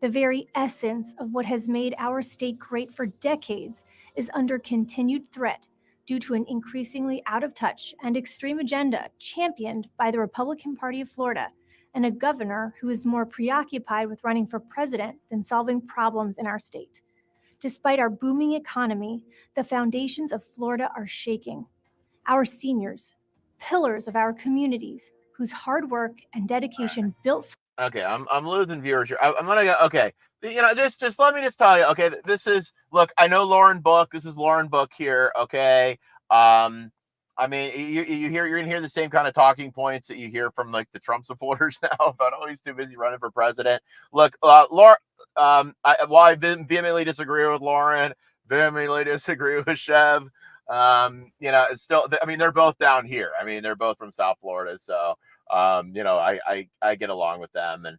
The very essence of what has made our state great for decades is under continued threat due to an increasingly out of touch and extreme agenda championed by the Republican Party of Florida and a governor who is more preoccupied with running for president than solving problems in our state. Despite our booming economy, the foundations of Florida are shaking. Our seniors, pillars of our communities, whose hard work and dedication built. Okay, I'm losing viewers here. I'm gonna go. Okay, just let me just tell you. Okay, this is look. I know Lauren Book. This is Lauren Book here. Okay, I mean, you're gonna hear the same kind of talking points that you hear from like the Trump supporters now about oh he's too busy running for president. Look, Laura. I vehemently disagree with Lauren. Vehemently disagree with Chev. It's still. I mean, they're both down here. I mean, they're both from South Florida, so. I get along with them, and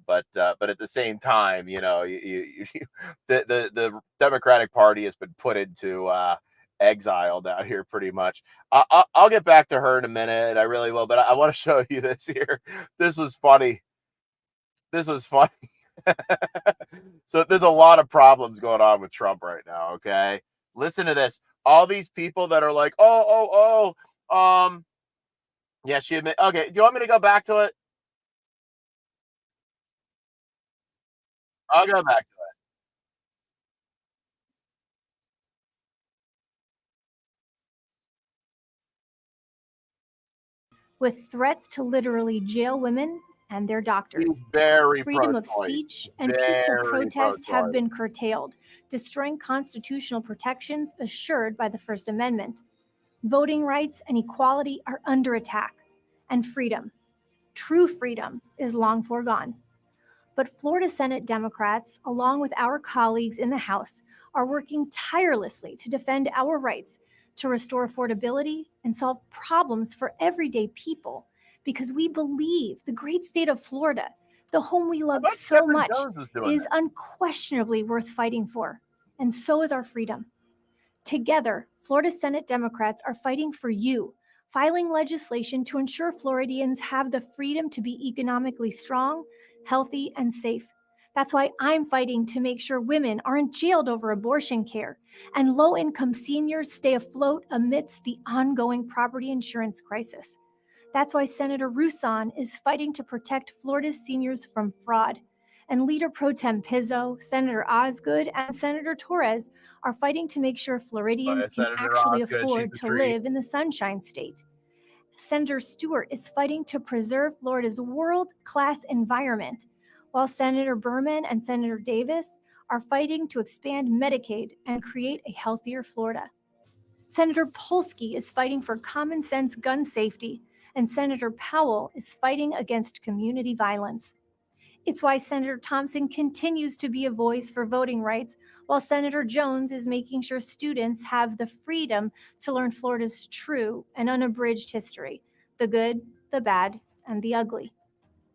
but at the same time, the Democratic Party has been put into exile down here pretty much. I'll get back to her in a minute. I really will, but I want to show you this here. This was funny. So there's a lot of problems going on with Trump right now. Okay, listen to this. All these people that are like, yeah, she admit. Okay, do you want me to go back to it? I'll go back to it. With threats to literally jail women and their doctors. He's very Freedom of pro-choice. speech and Very peaceful protest have pro-choice. been curtailed, destroying constitutional protections assured by the First Amendment. Voting rights and equality are under attack, and freedom, true freedom, is long forgone. But Florida Senate Democrats, along with our colleagues in the House, are working tirelessly to defend our rights to restore affordability and solve problems for everyday people, because we believe the great state of Florida, the home we love so much, is unquestionably worth fighting for, and so is our freedom. Together, Florida Senate Democrats are fighting for you, filing legislation to ensure Floridians have the freedom to be economically strong, healthy, and safe. That's why I'm fighting to make sure women aren't jailed over abortion care and low-income seniors stay afloat amidst the ongoing property insurance crisis. That's why Senator Rouson is fighting to protect Florida's seniors from fraud. And Leader Pro Tem Pizzo, Senator Osgood, and Senator Torres are fighting to make sure Floridians can actually afford to live in the Sunshine State. Senator Stewart is fighting to preserve Florida's world-class environment, while Senator Berman and Senator Davis are fighting to expand Medicaid and create a healthier Florida. Senator Polsky is fighting for common sense gun safety, and Senator Powell is fighting against community violence. It's why Senator Thompson continues to be a voice for voting rights, while Senator Jones is making sure students have the freedom to learn Florida's true and unabridged history, the good, the bad, and the ugly.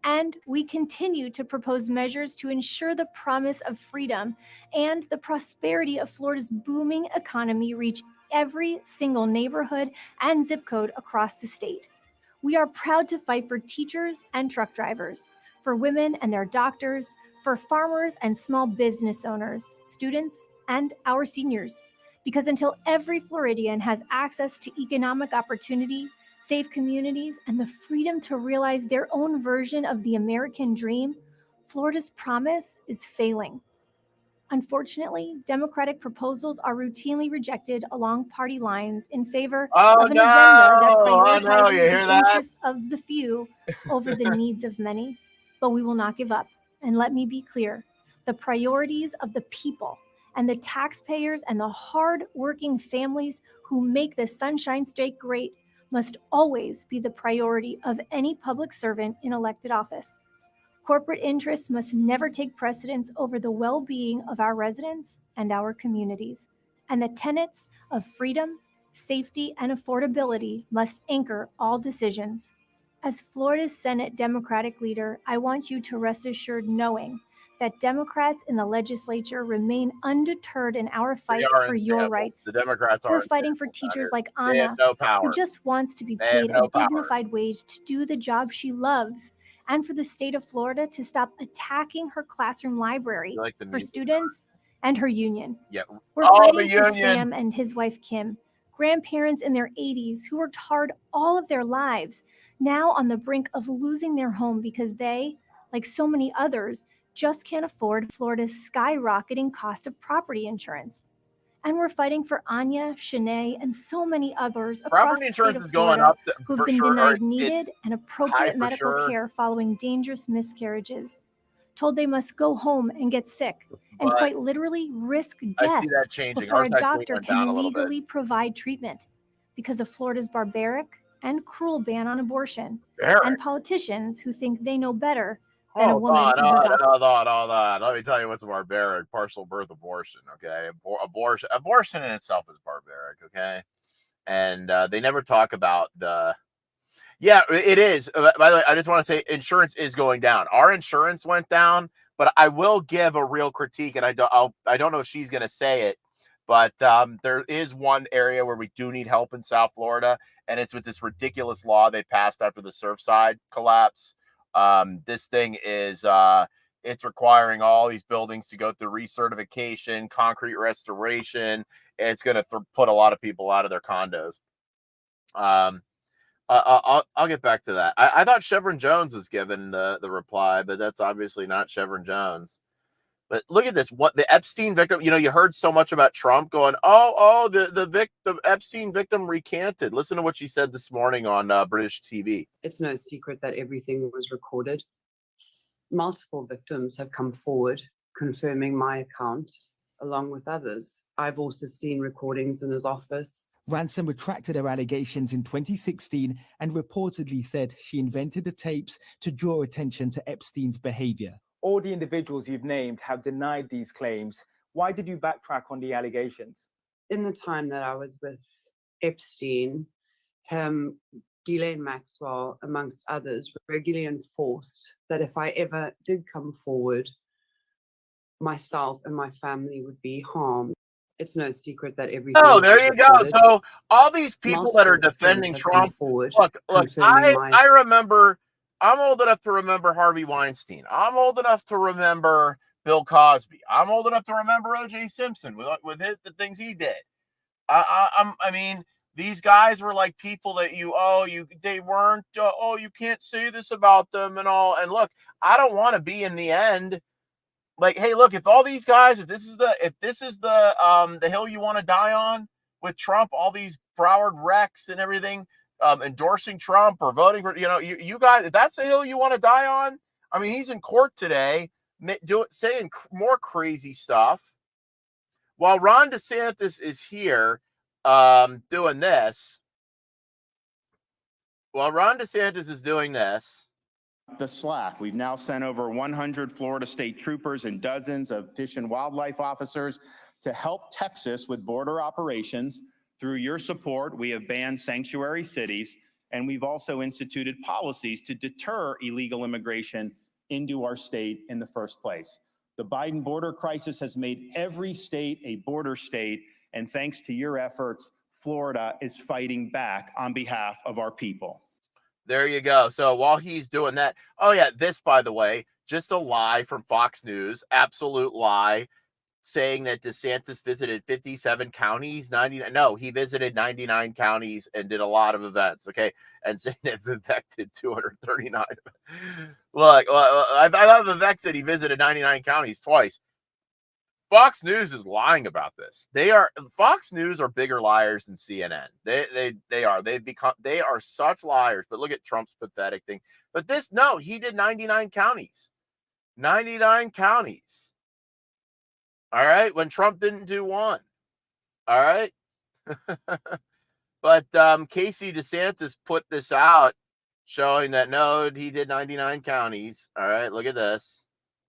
And we continue to propose measures to ensure the promise of freedom and the prosperity of Florida's booming economy reach every single neighborhood and zip code across the state. We are proud to fight for teachers and truck drivers, for women and their doctors, for farmers and small business owners, students, and our seniors. Because until every Floridian has access to economic opportunity, safe communities, and the freedom to realize their own version of the American dream, Florida's promise is failing. Unfortunately, Democratic proposals are routinely rejected along party lines in favor of an agenda that prioritizes You hear the that? interests of the few over the needs of many. But we will not give up. And let me be clear, the priorities of the people and the taxpayers and the hard-working families who make the Sunshine State great must always be the priority of any public servant in elected office. Corporate interests must never take precedence over the well-being of our residents and our communities. And the tenets of freedom, safety, and affordability must anchor all decisions. As Florida's Senate Democratic leader, I want you to rest assured knowing that Democrats in the legislature remain undeterred in our fight are for in your shambles. rights. The Democrats are. We're in fighting for shambles out teachers here. like They have Anna, no power. who just wants to be They have paid no a power. dignified wage to do the job she loves, and for the state of Florida to stop attacking her classroom library, You like the her music? students, and her union. Yeah. We're Oh, fighting the for union. Sam and his wife Kim, grandparents in their 80s who worked hard all of their lives, now on the brink of losing their home because they, like so many others, just can't afford Florida's skyrocketing cost of property insurance. And we're fighting for Anya, Shanae, and so many others across Property the state insurance of is going Florida up who've for been sure. denied It's needed and high appropriate for medical sure. care following dangerous miscarriages, told they must go home and get sick, and But quite literally risk I death see that changing. before Ours a actually doctor went down a can little bit. legally provide treatment because of Florida's barbaric and cruel ban on abortion, Eric. and politicians who think they know better than a Hold woman on, and her doctor. hold on. Let me tell you what's barbaric. Partial birth abortion, okay? Abortion in itself is barbaric, okay? And they never talk about the... Yeah, it is. By the way, I just want to say insurance is going down. Our insurance went down, but I will give a real critique, and I don't know if she's going to say it, but there is one area where we do need help in South Florida, and it's with this ridiculous law they passed after the Surfside collapse. This thing is it's requiring all these buildings to go through recertification, concrete restoration. It's going to put a lot of people out of their condos. I'll get back to that. I thought Chevron Jones was given the reply, but that's obviously not Chevron Jones. But look at this. What the Epstein victim, you heard so much about Trump going, the Epstein victim recanted. Listen to what she said this morning on British TV. It's no secret that everything was recorded. Multiple victims have come forward confirming my account, along with others. I've also seen recordings in his office. Ransom retracted her allegations in 2016 and reportedly said she invented the tapes to draw attention to Epstein's behavior. All the individuals you've named have denied these claims. Why did you backtrack on the allegations? In the time that I was with Epstein, Ghislaine Maxwell, amongst others, regularly enforced that if I ever did come forward, myself and my family would be harmed. It's no secret that everything. Oh, there you go. So all these people that are defending Trump, look, I remember, I'm old enough to remember Harvey Weinstein. I'm old enough to remember Bill Cosby. I'm old enough to remember O.J. Simpson with the things he did. I mean, these guys were like people that you can't say this about them and all. And look, I don't want to be in the end. Like, hey, look, if all these guys, if this is the hill you want to die on with Trump, all these Broward wrecks and everything, endorsing Trump or voting for, you guys, if that's the hill you want to die on, I mean, he's in court today, saying more crazy stuff, while Ron DeSantis is here doing this. While Ron DeSantis is doing this. The slack. We've now sent over 100 Florida state troopers and dozens of fish and wildlife officers to help Texas with border operations. Through your support, we have banned sanctuary cities And we've also instituted policies to deter illegal immigration into our state in the first place. The Biden border crisis has made every state a border state. And thanks to your efforts, Florida is fighting back on behalf of our people. There you go. So while he's doing that, oh yeah, this, by the way, just a lie from Fox News, absolute lie, saying that DeSantis visited 57 counties, 99. No, he visited 99 counties and did a lot of events. Okay. And saying that Vivek did 239. Look, I thought Vivek said he visited 99 counties twice. Fox News is lying about this. Fox News are bigger liars than CNN. They are such liars. But look at Trump's pathetic thing. But this, no, he did 99 counties. 99 counties. All right. When Trump didn't do one. All right. But Casey DeSantis put this out showing that no, he did 99 counties. All right. Look at this.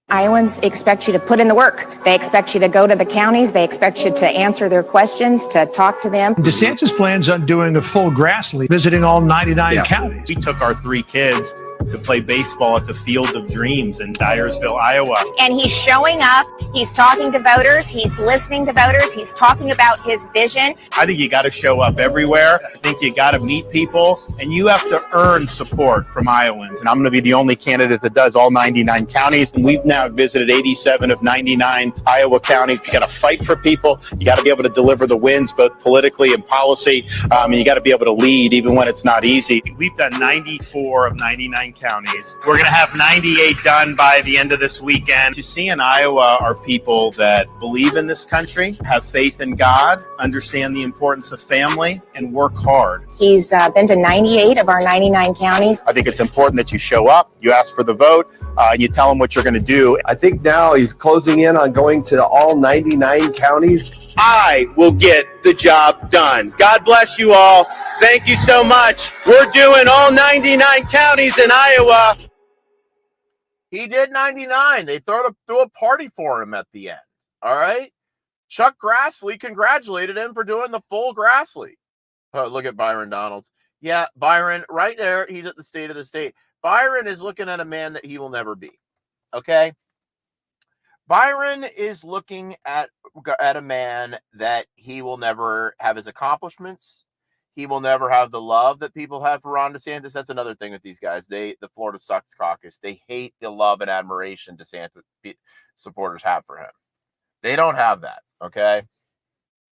Iowans expect you to put in the work. They expect you to go to the counties. They expect you to answer their questions, to talk to them. DeSantis plans on doing a full grass league, visiting all 99 counties. We took our 3 kids to play baseball at the Field of Dreams in Dyersville, Iowa. And he's showing up. He's talking to voters. He's listening to voters. He's talking about his vision. I think you got to show up everywhere. I think you got to meet people, and you have to earn support from Iowans. And I'm going to be the only candidate that does all 99 counties. And we've now visited 87 of 99 Iowa counties. You got to fight for people. You got to be able to deliver the wins, both politically and policy. And you got to be able to lead even when it's not easy. We've done 94 of 99 counties. We're going to have 98 done by the end of this weekend. What you see in Iowa are people that believe in this country, have faith in God, understand the importance of family, and work hard. He's been to 98 of our 99 counties. I think it's important that you show up, you ask for the vote, and you tell them what you're going to do. I think now he's closing in on going to all 99 counties. I will get the job done. God bless you all. Thank you so much. We're doing all 99 counties in Iowa. He did 99. They threw a party for him at the end. All right. Chuck Grassley congratulated him for doing the full Grassley. Oh, look at Byron Donalds. Yeah, Byron, right there. He's at the State of the State. Byron is looking at a man that he will never be. Okay. Byron is looking at a man that he will never have his accomplishments. He will never have the love that people have for Ron DeSantis. That's another thing with these guys. The Florida Sucks Caucus, they hate the love and admiration DeSantis supporters have for him. They don't have that. Okay.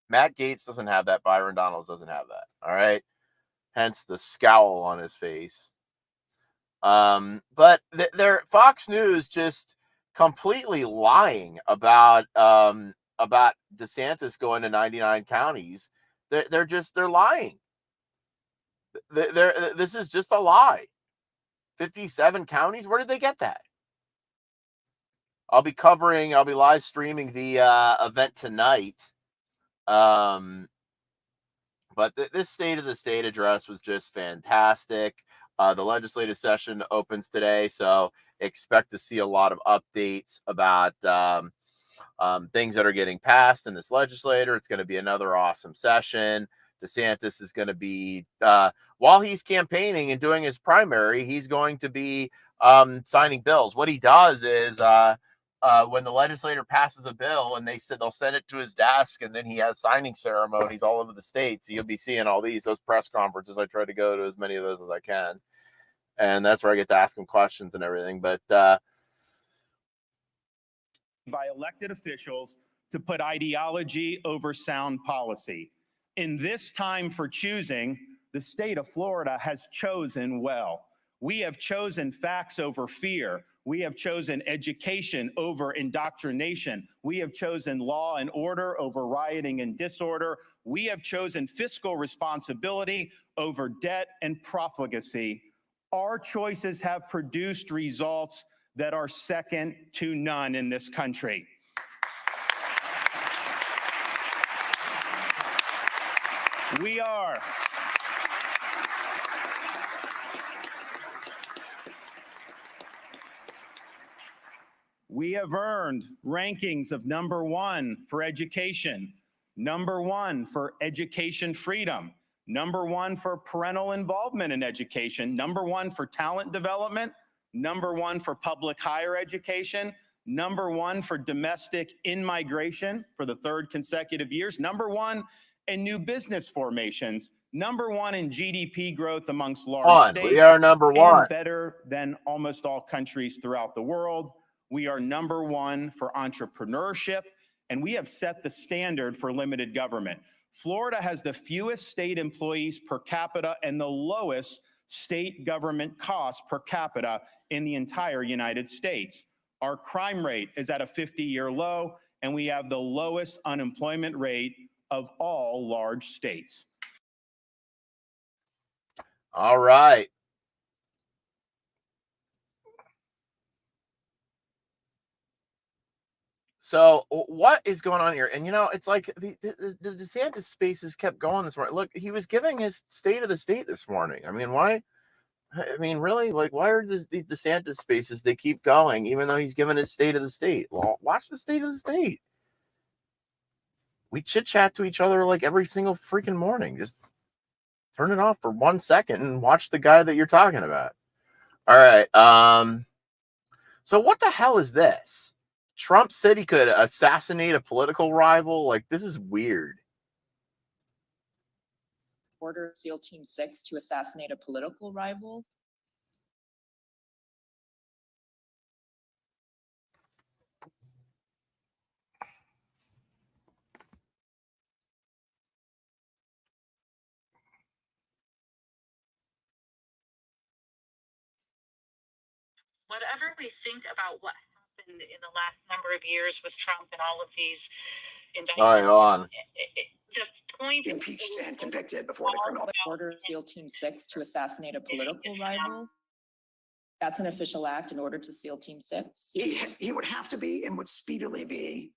Matt Gaetz doesn't have that. Byron Donalds doesn't have that. All right. Hence the scowl on his face. But they're Fox News just completely lying about DeSantis going to 99 counties. They're lying. This is just a lie. 57 counties. Where did they get that? I'll be live streaming the event tonight. But this State of the State address was just fantastic. The legislative session opens today, so expect to see a lot of updates about things that are getting passed in this legislature. It's going to be another awesome session. DeSantis is going to be, while he's campaigning and doing his primary, he's going to be signing bills. What he does is when the legislator passes a bill and they'll send it to his desk, and then he has signing ceremonies all over the state. So you'll be seeing all those press conferences. I try to go to as many of those as I can. And that's where I get to ask him questions and everything. But by elected officials to put ideology over sound policy. In this time for choosing, the state of Florida has chosen well. We have chosen facts over fear. We have chosen education over indoctrination. We have chosen law and order over rioting and disorder. We have chosen fiscal responsibility over debt and profligacy. Our choices have produced results that are second to none in this country. We have earned rankings of #1 for education, #1 for education freedom, number one for parental involvement in education, number one for talent development, number one for public higher education, number one for domestic in-migration for the third consecutive years, number one in new business formations, number one in GDP growth amongst large states. We are number one. And better than almost all countries throughout the world. We are number one for entrepreneurship, and we have set the standard for limited government. Florida has the fewest state employees per capita and the lowest state government costs per capita in the entire United States. Our crime rate is at a 50-year low, and we have the lowest unemployment rate of all large states. All right. So what is going on here? And, you know, it's like the DeSantis spaces kept going this morning. Look, he was giving his state of the state this morning. I mean, why? I mean, really? Like, why are the DeSantis spaces, they keep going, even though he's giving his state of the state? Well, watch the state of the state. We chit-chat to each other like every single freaking morning. Just turn it off for 1 second and watch the guy that you're talking about. All right. So what the hell is this? Trump said he could assassinate a political rival. Like, this is weird. Order SEAL Team 6 to assassinate a political rival. Whatever we think about what happened in the last number of years with Trump and all of these indictments, All right, on. The point Impeached and convicted before the criminal. Order SEAL Team 6 to assassinate a political rival. That's an official act in order to SEAL Team 6. He would have to be and would speedily be,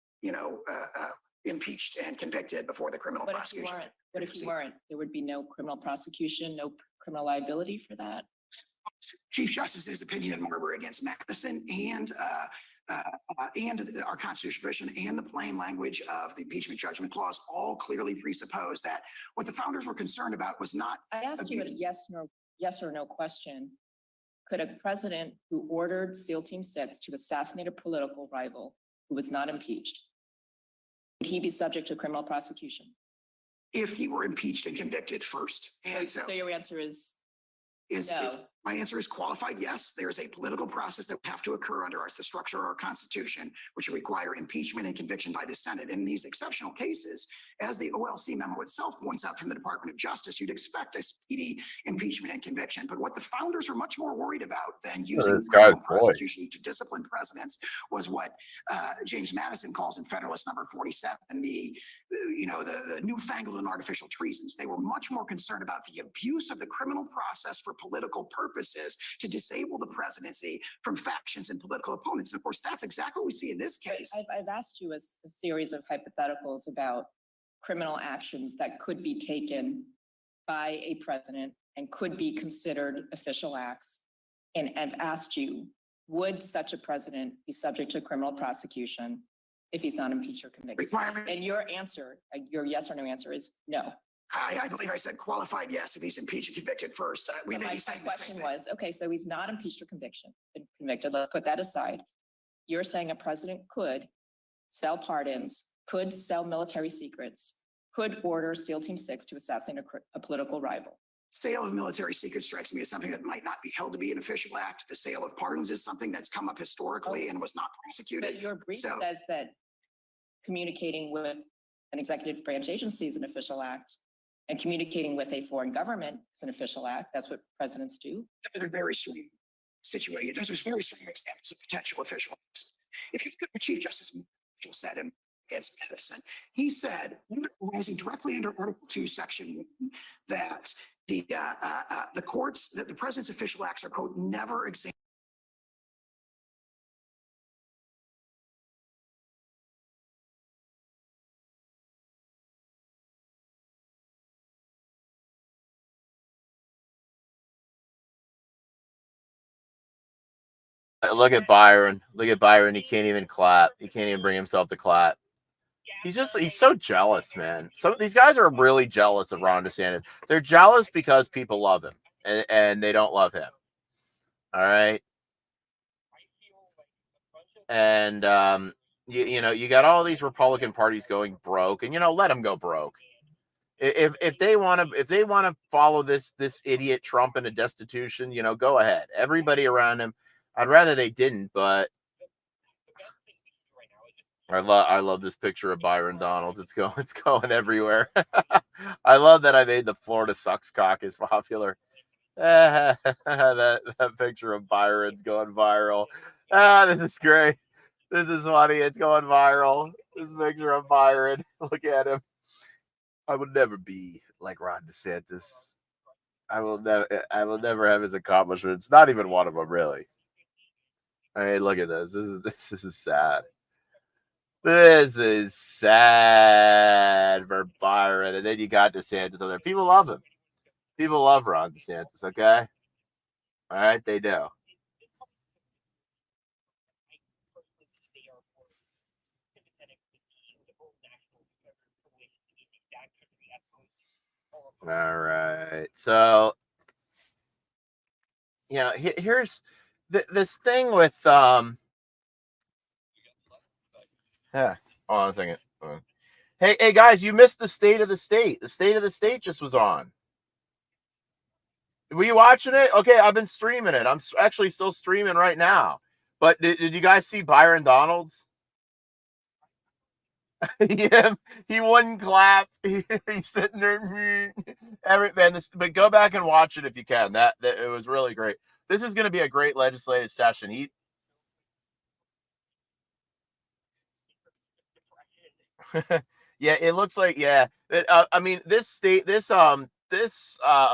impeached and convicted before the criminal prosecution. What if he weren't? There would be no criminal prosecution, no criminal liability for that. Chief Justice's opinion in Marbury against Madison and our constitutional tradition and the plain language of the impeachment judgment clause all clearly presuppose that what the founders were concerned about was not. I asked you a yes or no question. Could a president who ordered SEAL Team 6 to assassinate a political rival who was not impeached, would he be subject to criminal prosecution? If he were impeached and convicted first. And so your answer is no. My answer is qualified yes. There's a political process that would have to occur under the structure of our Constitution, which would require impeachment and conviction by the Senate. In these exceptional cases, as the OLC memo itself points out from the Department of Justice, you'd expect a speedy impeachment and conviction. But what the founders were much more worried about than using criminal prosecution to discipline presidents was what James Madison calls in Federalist Number 47, the newfangled and artificial treasons. They were much more concerned about the abuse of the criminal process for political purposes to disable the presidency from factions and political opponents. And of course, that's exactly what we see in this case. I've asked you a series of hypotheticals about criminal actions that could be taken by a president and could be considered official acts. And I've asked you, would such a president be subject to criminal prosecution if he's not impeached or convicted? And your answer, your yes or no answer is no. I believe I said qualified yes if he's impeached and convicted first. We may be saying the same thing. My question was, okay, so he's not impeached or convicted. Let's put that aside. You're saying a president could sell pardons, could sell military secrets, could order SEAL Team 6 to assassinate a political rival. Sale of military secrets strikes me as something that might not be held to be an official act. The sale of pardons is something that's come up historically and was not prosecuted. But your brief says that communicating with an executive branch agency is an official act. And communicating with a foreign government is an official act. That's what presidents do. They're very strong situations. There's very strong examples of potential official acts. If you look at what Chief Justice Mitchell said against Madison, he said, rising directly under Article 2, Section 1, that the courts, that the president's official acts are, quote, never examined. Look at Byron. Look at Byron. He can't even clap. He can't even bring himself to clap. he's so jealous, man. Some of these guys are really jealous of Ron DeSantis. They're jealous because people love him and they don't love him. All right. And you got all these Republican parties going broke, and let them go broke. If they want to follow this idiot Trump into destitution, go ahead. Everybody around him, I'd rather they didn't, but I love this picture of Byron Donalds. It's going everywhere. I love that I made the Florida Sucks caucus popular. that picture of Byron's going viral. This is great. This is funny. It's going viral. This picture of Byron. Look at him. I would never be like Ron DeSantis. I will never have his accomplishments. Not even one of them, really. Hey, look at this. This is sad. This is sad for Byron. And then you got DeSantis on there. People love him. People love Ron DeSantis, okay? All right, they do. All right. So, here's this thing with hold on a second. Hey guys, you missed the state of the state. The state of the state just was on. Were you watching it? Okay, I've been streaming it. I'm actually still streaming right now. But did you guys see Byron Donalds? Yeah, he wouldn't clap. He's sitting there. But go back and watch it if you can. That it was really great. This is going to be a great legislative session. Yeah, it looks like I mean, this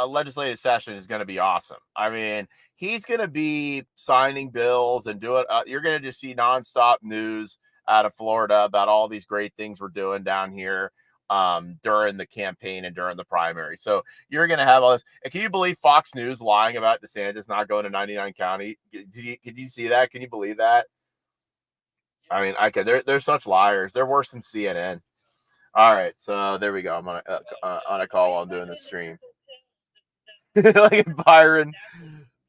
legislative session is going to be awesome. I mean, he's going to be signing bills and doing. You're going to just see nonstop news out of Florida about all these great things we're doing down here during the campaign and during the primary. So you're going to have all this. And can you believe Fox News lying about DeSantis not going to 99 County? Can you see that? Can you believe that? I mean, they're such liars. They're worse than CNN. All right, so there we go. I'm on a call while I'm doing the stream. Look at Byron.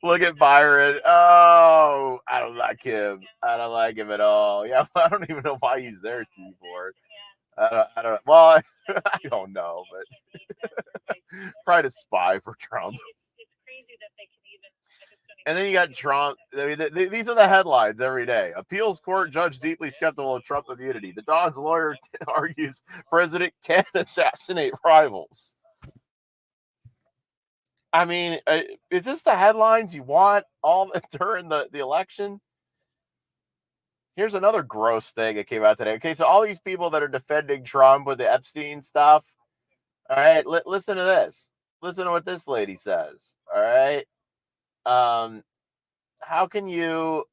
Look at Byron. Oh, I don't like him. I don't like him at all. Yeah, I don't even know why he's there, T-Board. I don't. Well, I don't know, but probably to spy for Trump. It's crazy that they can even. And then you got Trump. I mean, these are the headlines every day. Appeals court judge deeply skeptical of Trump immunity. The Don's lawyer argues president can assassinate rivals. I mean, is this the headlines you want all during the election? Here's another gross thing that came out today. Okay, so all these people that are defending Trump with the Epstein stuff. All right, listen to this. Listen to what this lady says. All right. How can you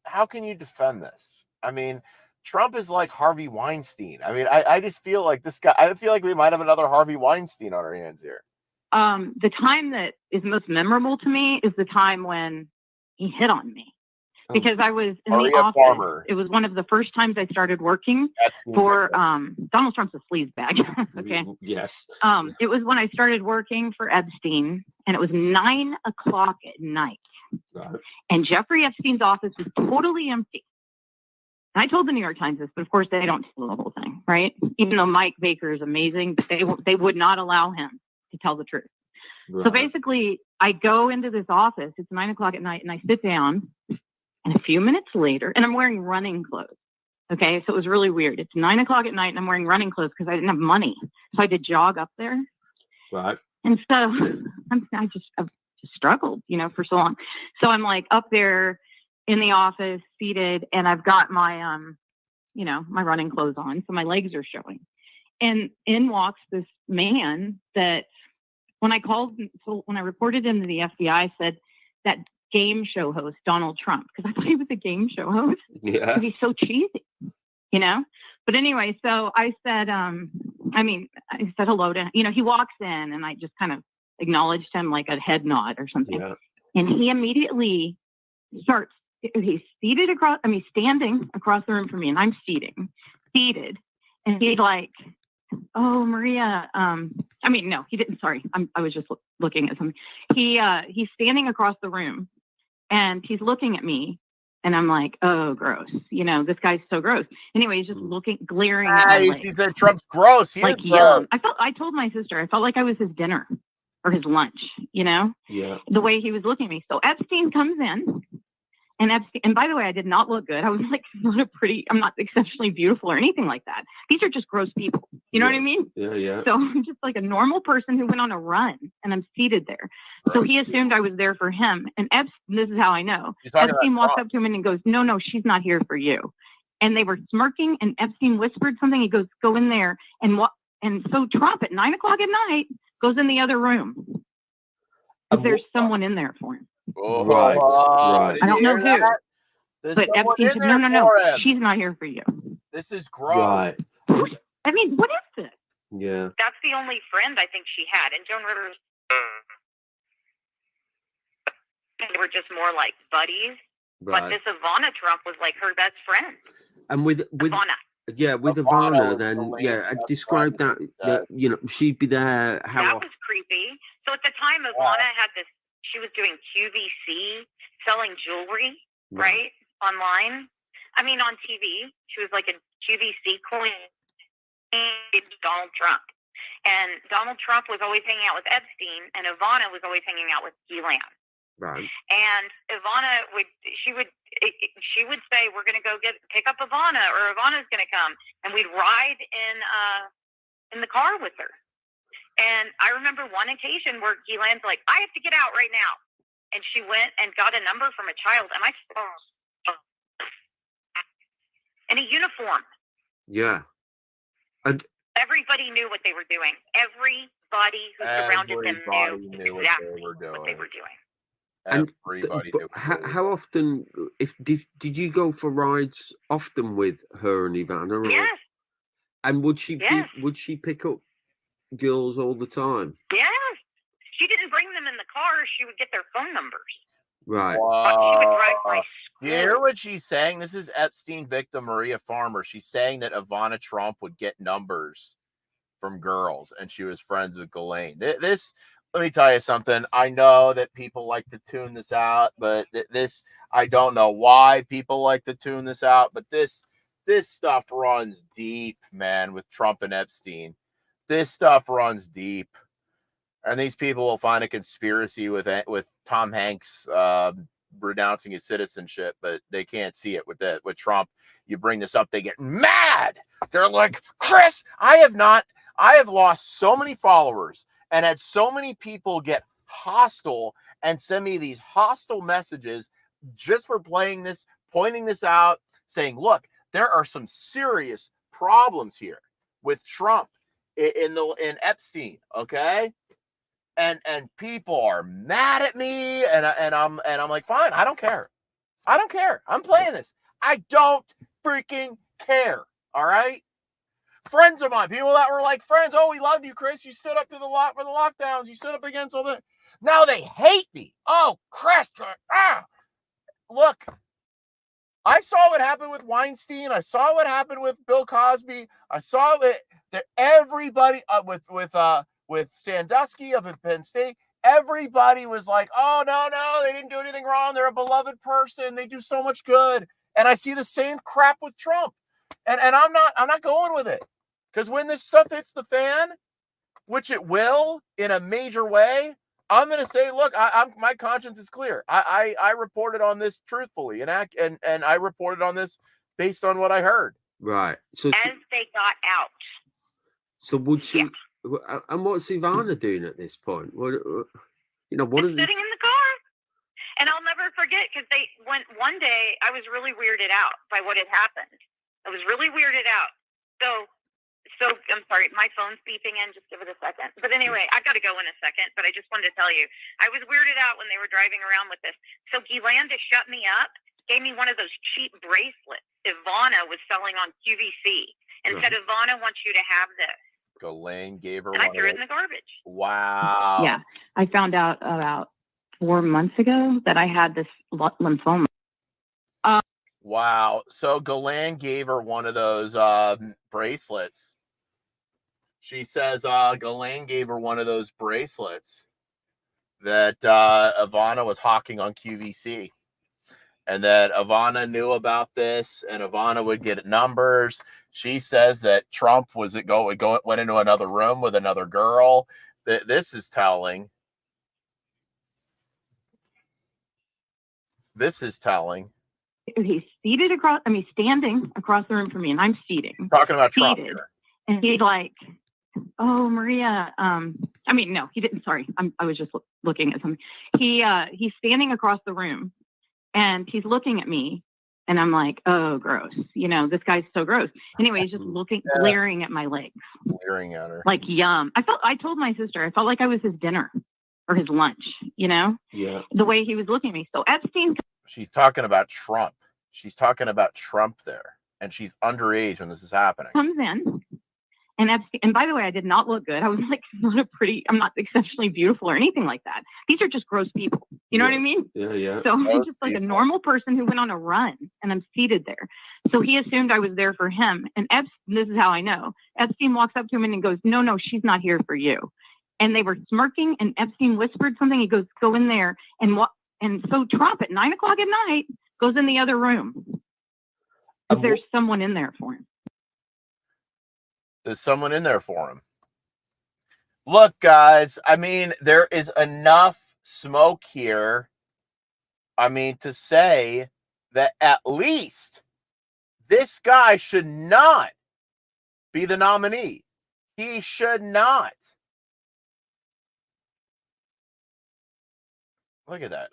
defend this? I mean, Trump is like Harvey Weinstein. I mean, I just feel like this guy. I feel like we might have another Harvey Weinstein on our hands here. The time that is most memorable to me is the time when he hit on me, because I was in the office. Farmer. It was one of the first times I started working for Donald Trump's a sleazebag. Okay. Yes. It was when I started working for Epstein, and it was 9 o'clock at night, and Jeffrey Epstein's office was totally empty. And I told the New York Times this, but of course they don't tell the whole thing, right? Even though Mike Baker is amazing, but they would not allow him to tell the truth. Right. So basically, I go into this office. It's 9 o'clock at night, and I sit down. And a few minutes later, and I'm wearing running clothes. Okay, so it was really weird. It's 9 o'clock at night, and I'm wearing running clothes because I didn't have money, so I had to jog up there. Right. And so I've just struggled, for so long. So I'm like up there in the office, seated, and I've got my my running clothes on, so my legs are showing. And in walks this man that when I reported him to the FBI, said that game show host Donald Trump, because I thought he was a game show host. Yeah. He's so cheesy, But anyway, so I said, I said hello to him. He walks in, and I just kind of acknowledged him like a head nod or something. Yeah. And he immediately starts. He's standing across the room from me, and I'm seated. And he's like, "Oh, Maria." I mean, no, he didn't. Sorry, I was just looking at something. He's standing across the room, and he's looking at me, and I'm like, "Oh, gross." You know, this guy's so gross. Anyway, he's just glaring at me. He said Trump's gross. He Like, is gross. I told my sister, I felt like I was his dinner or his lunch, you know, Yeah. the way he was looking at me. So Epstein comes in, and by the way, I did not look good. I was like, I'm not exceptionally beautiful or anything like that. These are just gross people. You know what I mean? Yeah, yeah. So I'm just like a normal person who went on a run, and I'm seated there. So he assumed I was there for him. And this is how I know. Epstein walks up to him and goes, no, she's not here for you. And they were smirking, and Epstein whispered something. He goes, "Go in there." And so Trump at 9 o'clock at night goes in the other room. If there's someone in there for him. Right. Right. I don't know who. There's But someone Epstein in said, there no, for him. she's not here for you. This is gross. Right. I mean, what is this? Yeah. That's the only friend I think she had. And Joan Rivers, they were just more like buddies. Right. But this Ivana Trump was like her best friend. And with Ivana. yeah, with Ivana, then I described that you know, she'd be there. How That often? was creepy. So at the time, Ivana had this. She was doing QVC, selling jewelry, right, online. I mean, on TV. She was like a QVC queen. Donald Trump, and Donald Trump was always hanging out with Epstein, and Ivana was always hanging out with Ghislaine. Right. And Ivana would say, "We're going to go pick up Ivana, or Ivana's going to come," and we'd ride in the car with her. And I remember one occasion where Ghislaine's like, "I have to get out right now," and she went and got a number from a child, and in a uniform. Yeah. And Everybody knew what they were doing. Everybody who surrounded them knew exactly what they were doing. And Everybody but how often? Did you go for rides often with her and Ivana? Or, Yes. And would she Yes. would she pick up girls all the time? Yes. She didn't bring them in the car. She would get their phone numbers. Right. She would drive by You hear what she's saying? This is Epstein victim Maria Farmer. She's saying that Ivana Trump would get numbers from girls, and she was friends with Ghislaine. This, let me tell you something. I know that people like to tune this out, but this, I don't know why people like to tune this out, but this stuff runs deep, man, with Trump and Epstein. This stuff runs deep. And these people will find a conspiracy with Tom Hanks renouncing his citizenship, but they can't see it with Trump. You bring this up, they get mad. They're like, "Chris, I have lost so many followers and had so many people get hostile and send me these hostile messages just for pointing this out, saying, look, there are some serious problems here with Trump in Epstein, okay? And people are mad at me, and I'm like, fine, I don't care. I'm playing this. I don't freaking care. All right. Friends of mine, people that were like friends. "Oh, we loved you, Chris. You stood up to for the lockdowns. You stood up against all the." Now they hate me. Oh, Chris. Look, I saw what happened with Weinstein. I saw what happened with Bill Cosby. I saw that everybody with Sandusky up at Penn State, everybody was like, "Oh, no, they didn't do anything wrong. They're a beloved person. They do so much good." And I see the same crap with Trump. And I'm not going with it. Because when this stuff hits the fan, which it will in a major way, I'm going to say, look, my conscience is clear. I reported on this truthfully, and I reported on this based on what I heard. Right. So As they got out. So would she? Yeah. And what's Ivana doing at this point? What sitting in the car. And I'll never forget, because one day I was really weirded out by what had happened. I was really weirded out. So I'm sorry, my phone's beeping in. Just give it a second. But anyway, I've got to go in a second. But I just wanted to tell you, I was weirded out when they were driving around with this. So Ghislaine, to shut me up, gave me one of those cheap bracelets Ivana was selling on QVC and said, "Ivana wants you to have this." Ghislaine gave her and I threw it in the garbage. Wow. Yeah, I found out about 4 months ago that I had this lymphoma. Wow. So Ghislaine gave her one of those bracelets. She says Ghislaine gave her one of those bracelets that Ivana was hawking on QVC. And that Ivana knew about this, and Ivana would get numbers. She says that Trump went into another room with another girl. This is telling. This is telling. He's seated across, standing across the room from me, and I'm seating. Talking about Trump seated. here. And he's like, "Oh, Maria." No, he didn't. Sorry, I was just looking at something. He's standing across the room, and he's looking at me, and I'm like, "Oh, gross." This guy's so gross. Anyway, he's just glaring at my legs. Glaring at her. Like, yum. I told my sister, I felt like I was his dinner or his lunch. Yeah. The way he was looking at me. So Epstein. She's talking about Trump. She's talking about Trump there, and she's underage when this is happening. Comes in, and Epstein, and by the way, I did not look good. I was like, I'm not exceptionally beautiful or anything like that. These are just gross people. You know what I mean? Yeah. So I'm just like a normal person who went on a run, and I'm seated there. So he assumed I was there for him. And this is how I know. Epstein walks up to him and goes, "No, she's not here for you." And they were smirking, and Epstein whispered something. He goes, "Go in there and what?" And so Trump at 9 o'clock at night goes in the other room. There's someone in there for him. There's someone in there for him. Look, guys, there is enough smoke here. To say that at least this guy should not be the nominee. He should not. Look at that.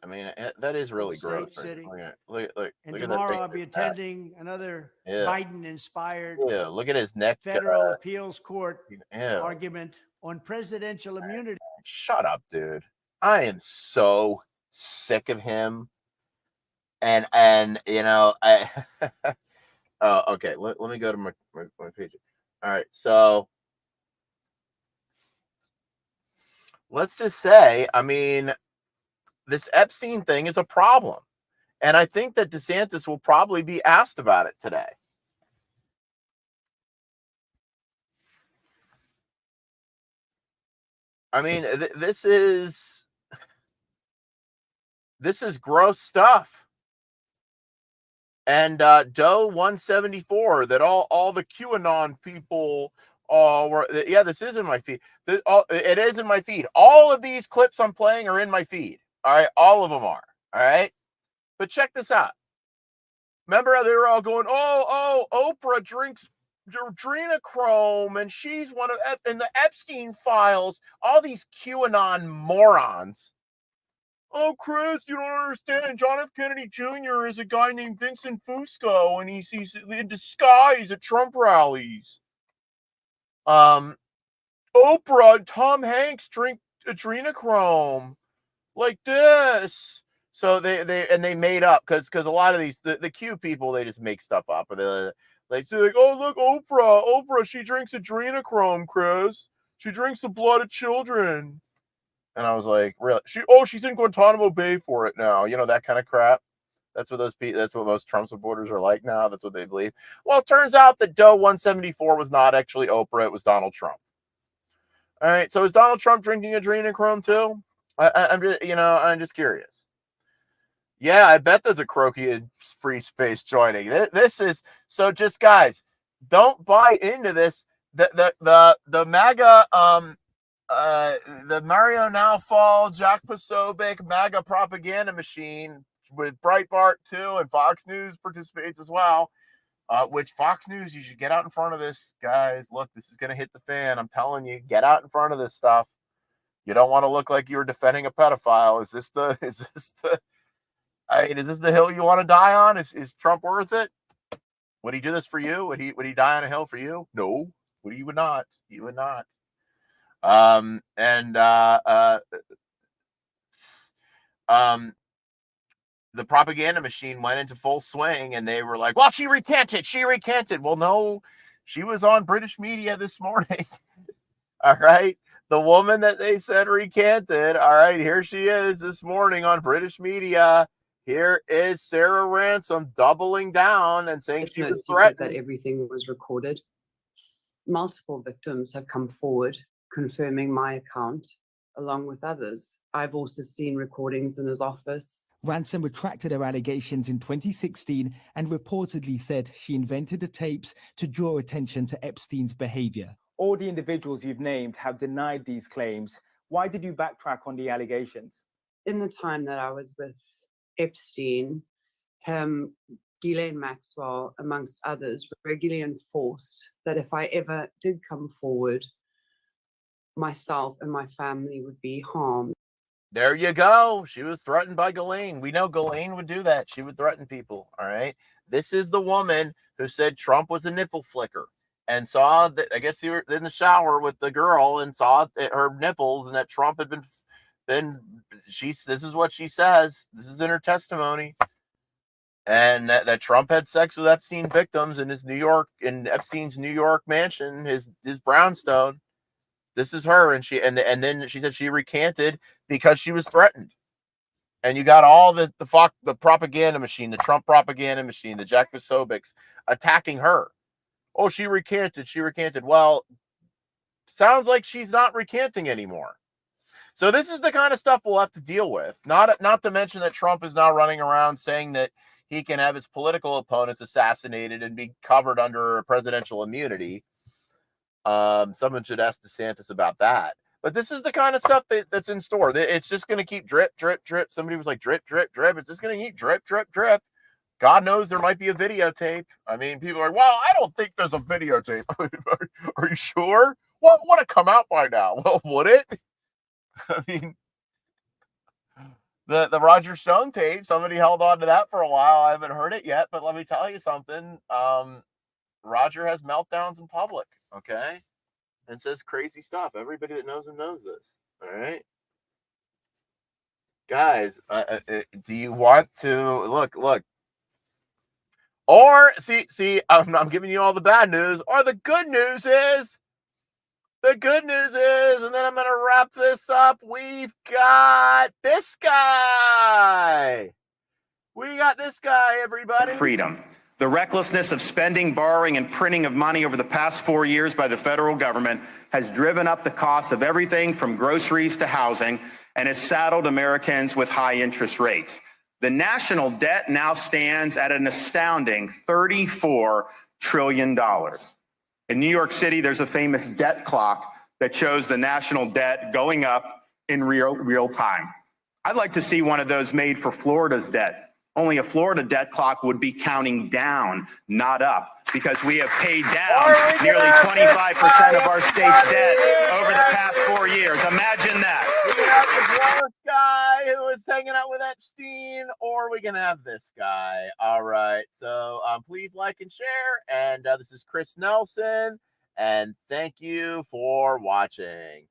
That is really gross. City. Look And at tomorrow that. I'll be attending another Yeah. Biden-inspired Look at his neck. federal appeals court Ew. argument on presidential immunity. Shut up, dude. I am so sick of him. And I oh, okay. Let me go to my page. All right, so let's just say, this Epstein thing is a problem. And I think that DeSantis will probably be asked about it today. This is gross stuff. And Doe 174, that all the QAnon people were, this is in my feed. It is in my feed. All of these clips I'm playing are in my feed. All right, all of them are. All right, but check this out. Remember how they were all going, oh, Oprah drinks adrenochrome, and she's one of in the Epstein files. All these QAnon morons. Oh, Chris, you don't understand. John F. Kennedy Jr. is a guy named Vincent Fusco, and he's in disguise at Trump rallies. Oprah and Tom Hanks drink adrenochrome like this. So they made up because a lot of these the Q people, they just make stuff up, or they say like, oh, look, Oprah, she drinks adrenochrome, Chris. She drinks the blood of children. And I was like, really? She's in Guantanamo Bay for it now. That kind of crap. That's what most Trump supporters are like now. That's what they believe. Well, it turns out that Doe 174 was not actually Oprah. It was Donald Trump. All right. So is Donald Trump drinking adrenochrome too? I'm just curious. Yeah, I bet there's a Croaky free space joining. This is so. Just guys, don't buy into this. The MAGA the Mario Naufal, Jack Posobiec MAGA propaganda machine with Breitbart too, and Fox News participates as well. Which Fox News, you should get out in front of this, guys. Look, this is going to hit the fan. I'm telling you, get out in front of this stuff. You don't want to look like you're defending a pedophile. Is this the hill you want to die on? Is Trump worth it? Would he do this for you? Would he die on a hill for you? No, he would not. He would not. The propaganda machine went into full swing, and they were like, well, she recanted. Well, no, she was on British media this morning. All right. The woman that they said recanted. All right. Here she is this morning on British media. Here is Sarah Ransom doubling down and saying It's she no was secret that threatened. everything was recorded. Multiple victims have come forward confirming my account, along with others. I've also seen recordings in his office. Ransom retracted her allegations in 2016 and reportedly said she invented the tapes to draw attention to Epstein's behavior. All the individuals you've named have denied these claims. Why did you backtrack on the allegations? In the time that I was with Epstein, Ghislaine Maxwell, amongst others, regularly enforced that if I ever did come forward, myself and my family would be harmed. There you go. She was threatened by Ghislaine. We know Ghislaine would do that. She would threaten people. All right. This is the woman who said Trump was a nipple flicker and saw that, I guess, you were in the shower with the girl and saw her nipples and that Trump had been this is what she says. This is in her testimony. And that Trump had sex with Epstein victims in Epstein's New York mansion, his brownstone. This is her, and then she said she recanted because she was threatened. And you got all the propaganda machine, the Trump propaganda machine, the Jack Posobics attacking her. Oh, she recanted. She recanted. Well, sounds like she's not recanting anymore. So this is the kind of stuff we'll have to deal with. Not to mention that Trump is now running around saying that he can have his political opponents assassinated and be covered under presidential immunity. Someone should ask DeSantis about that. But this is the kind of stuff that's in store. It's just going to keep drip, drip, drip. Somebody was like, drip, drip, drip. It's just going to keep drip, drip, drip. God knows there might be a videotape. I mean, people are like, well, I don't think there's a videotape. Are you sure? Well, it would have come out by now. Well, would it? I mean, the Roger Stone tape, somebody held on to that for a while. I haven't heard it yet, but let me tell you something. Roger has meltdowns in public, okay? And says crazy stuff. Everybody that knows him knows this, all right? Guys, do you want to look? Or see, I'm giving you all the bad news. Or the good news is, and then I'm going to wrap this up. We've got this guy. We got this guy, everybody. Freedom. The recklessness of spending, borrowing, and printing of money over the past 4 years by the federal government has driven up the cost of everything from groceries to housing and has saddled Americans with high interest rates. The national debt now stands at an astounding $34 trillion. In New York City, there's a famous debt clock that shows the national debt going up in real time. I'd like to see one of those made for Florida's debt. Only a Florida debt clock would be counting down, not up, because we have paid down nearly 25% of our state's debt over the past 4 years. Imagine that. We have the Florida guy who was hanging out with Epstein, or we can have this guy. All right. So please like and share. And this is Chris Nelson. And thank you for watching.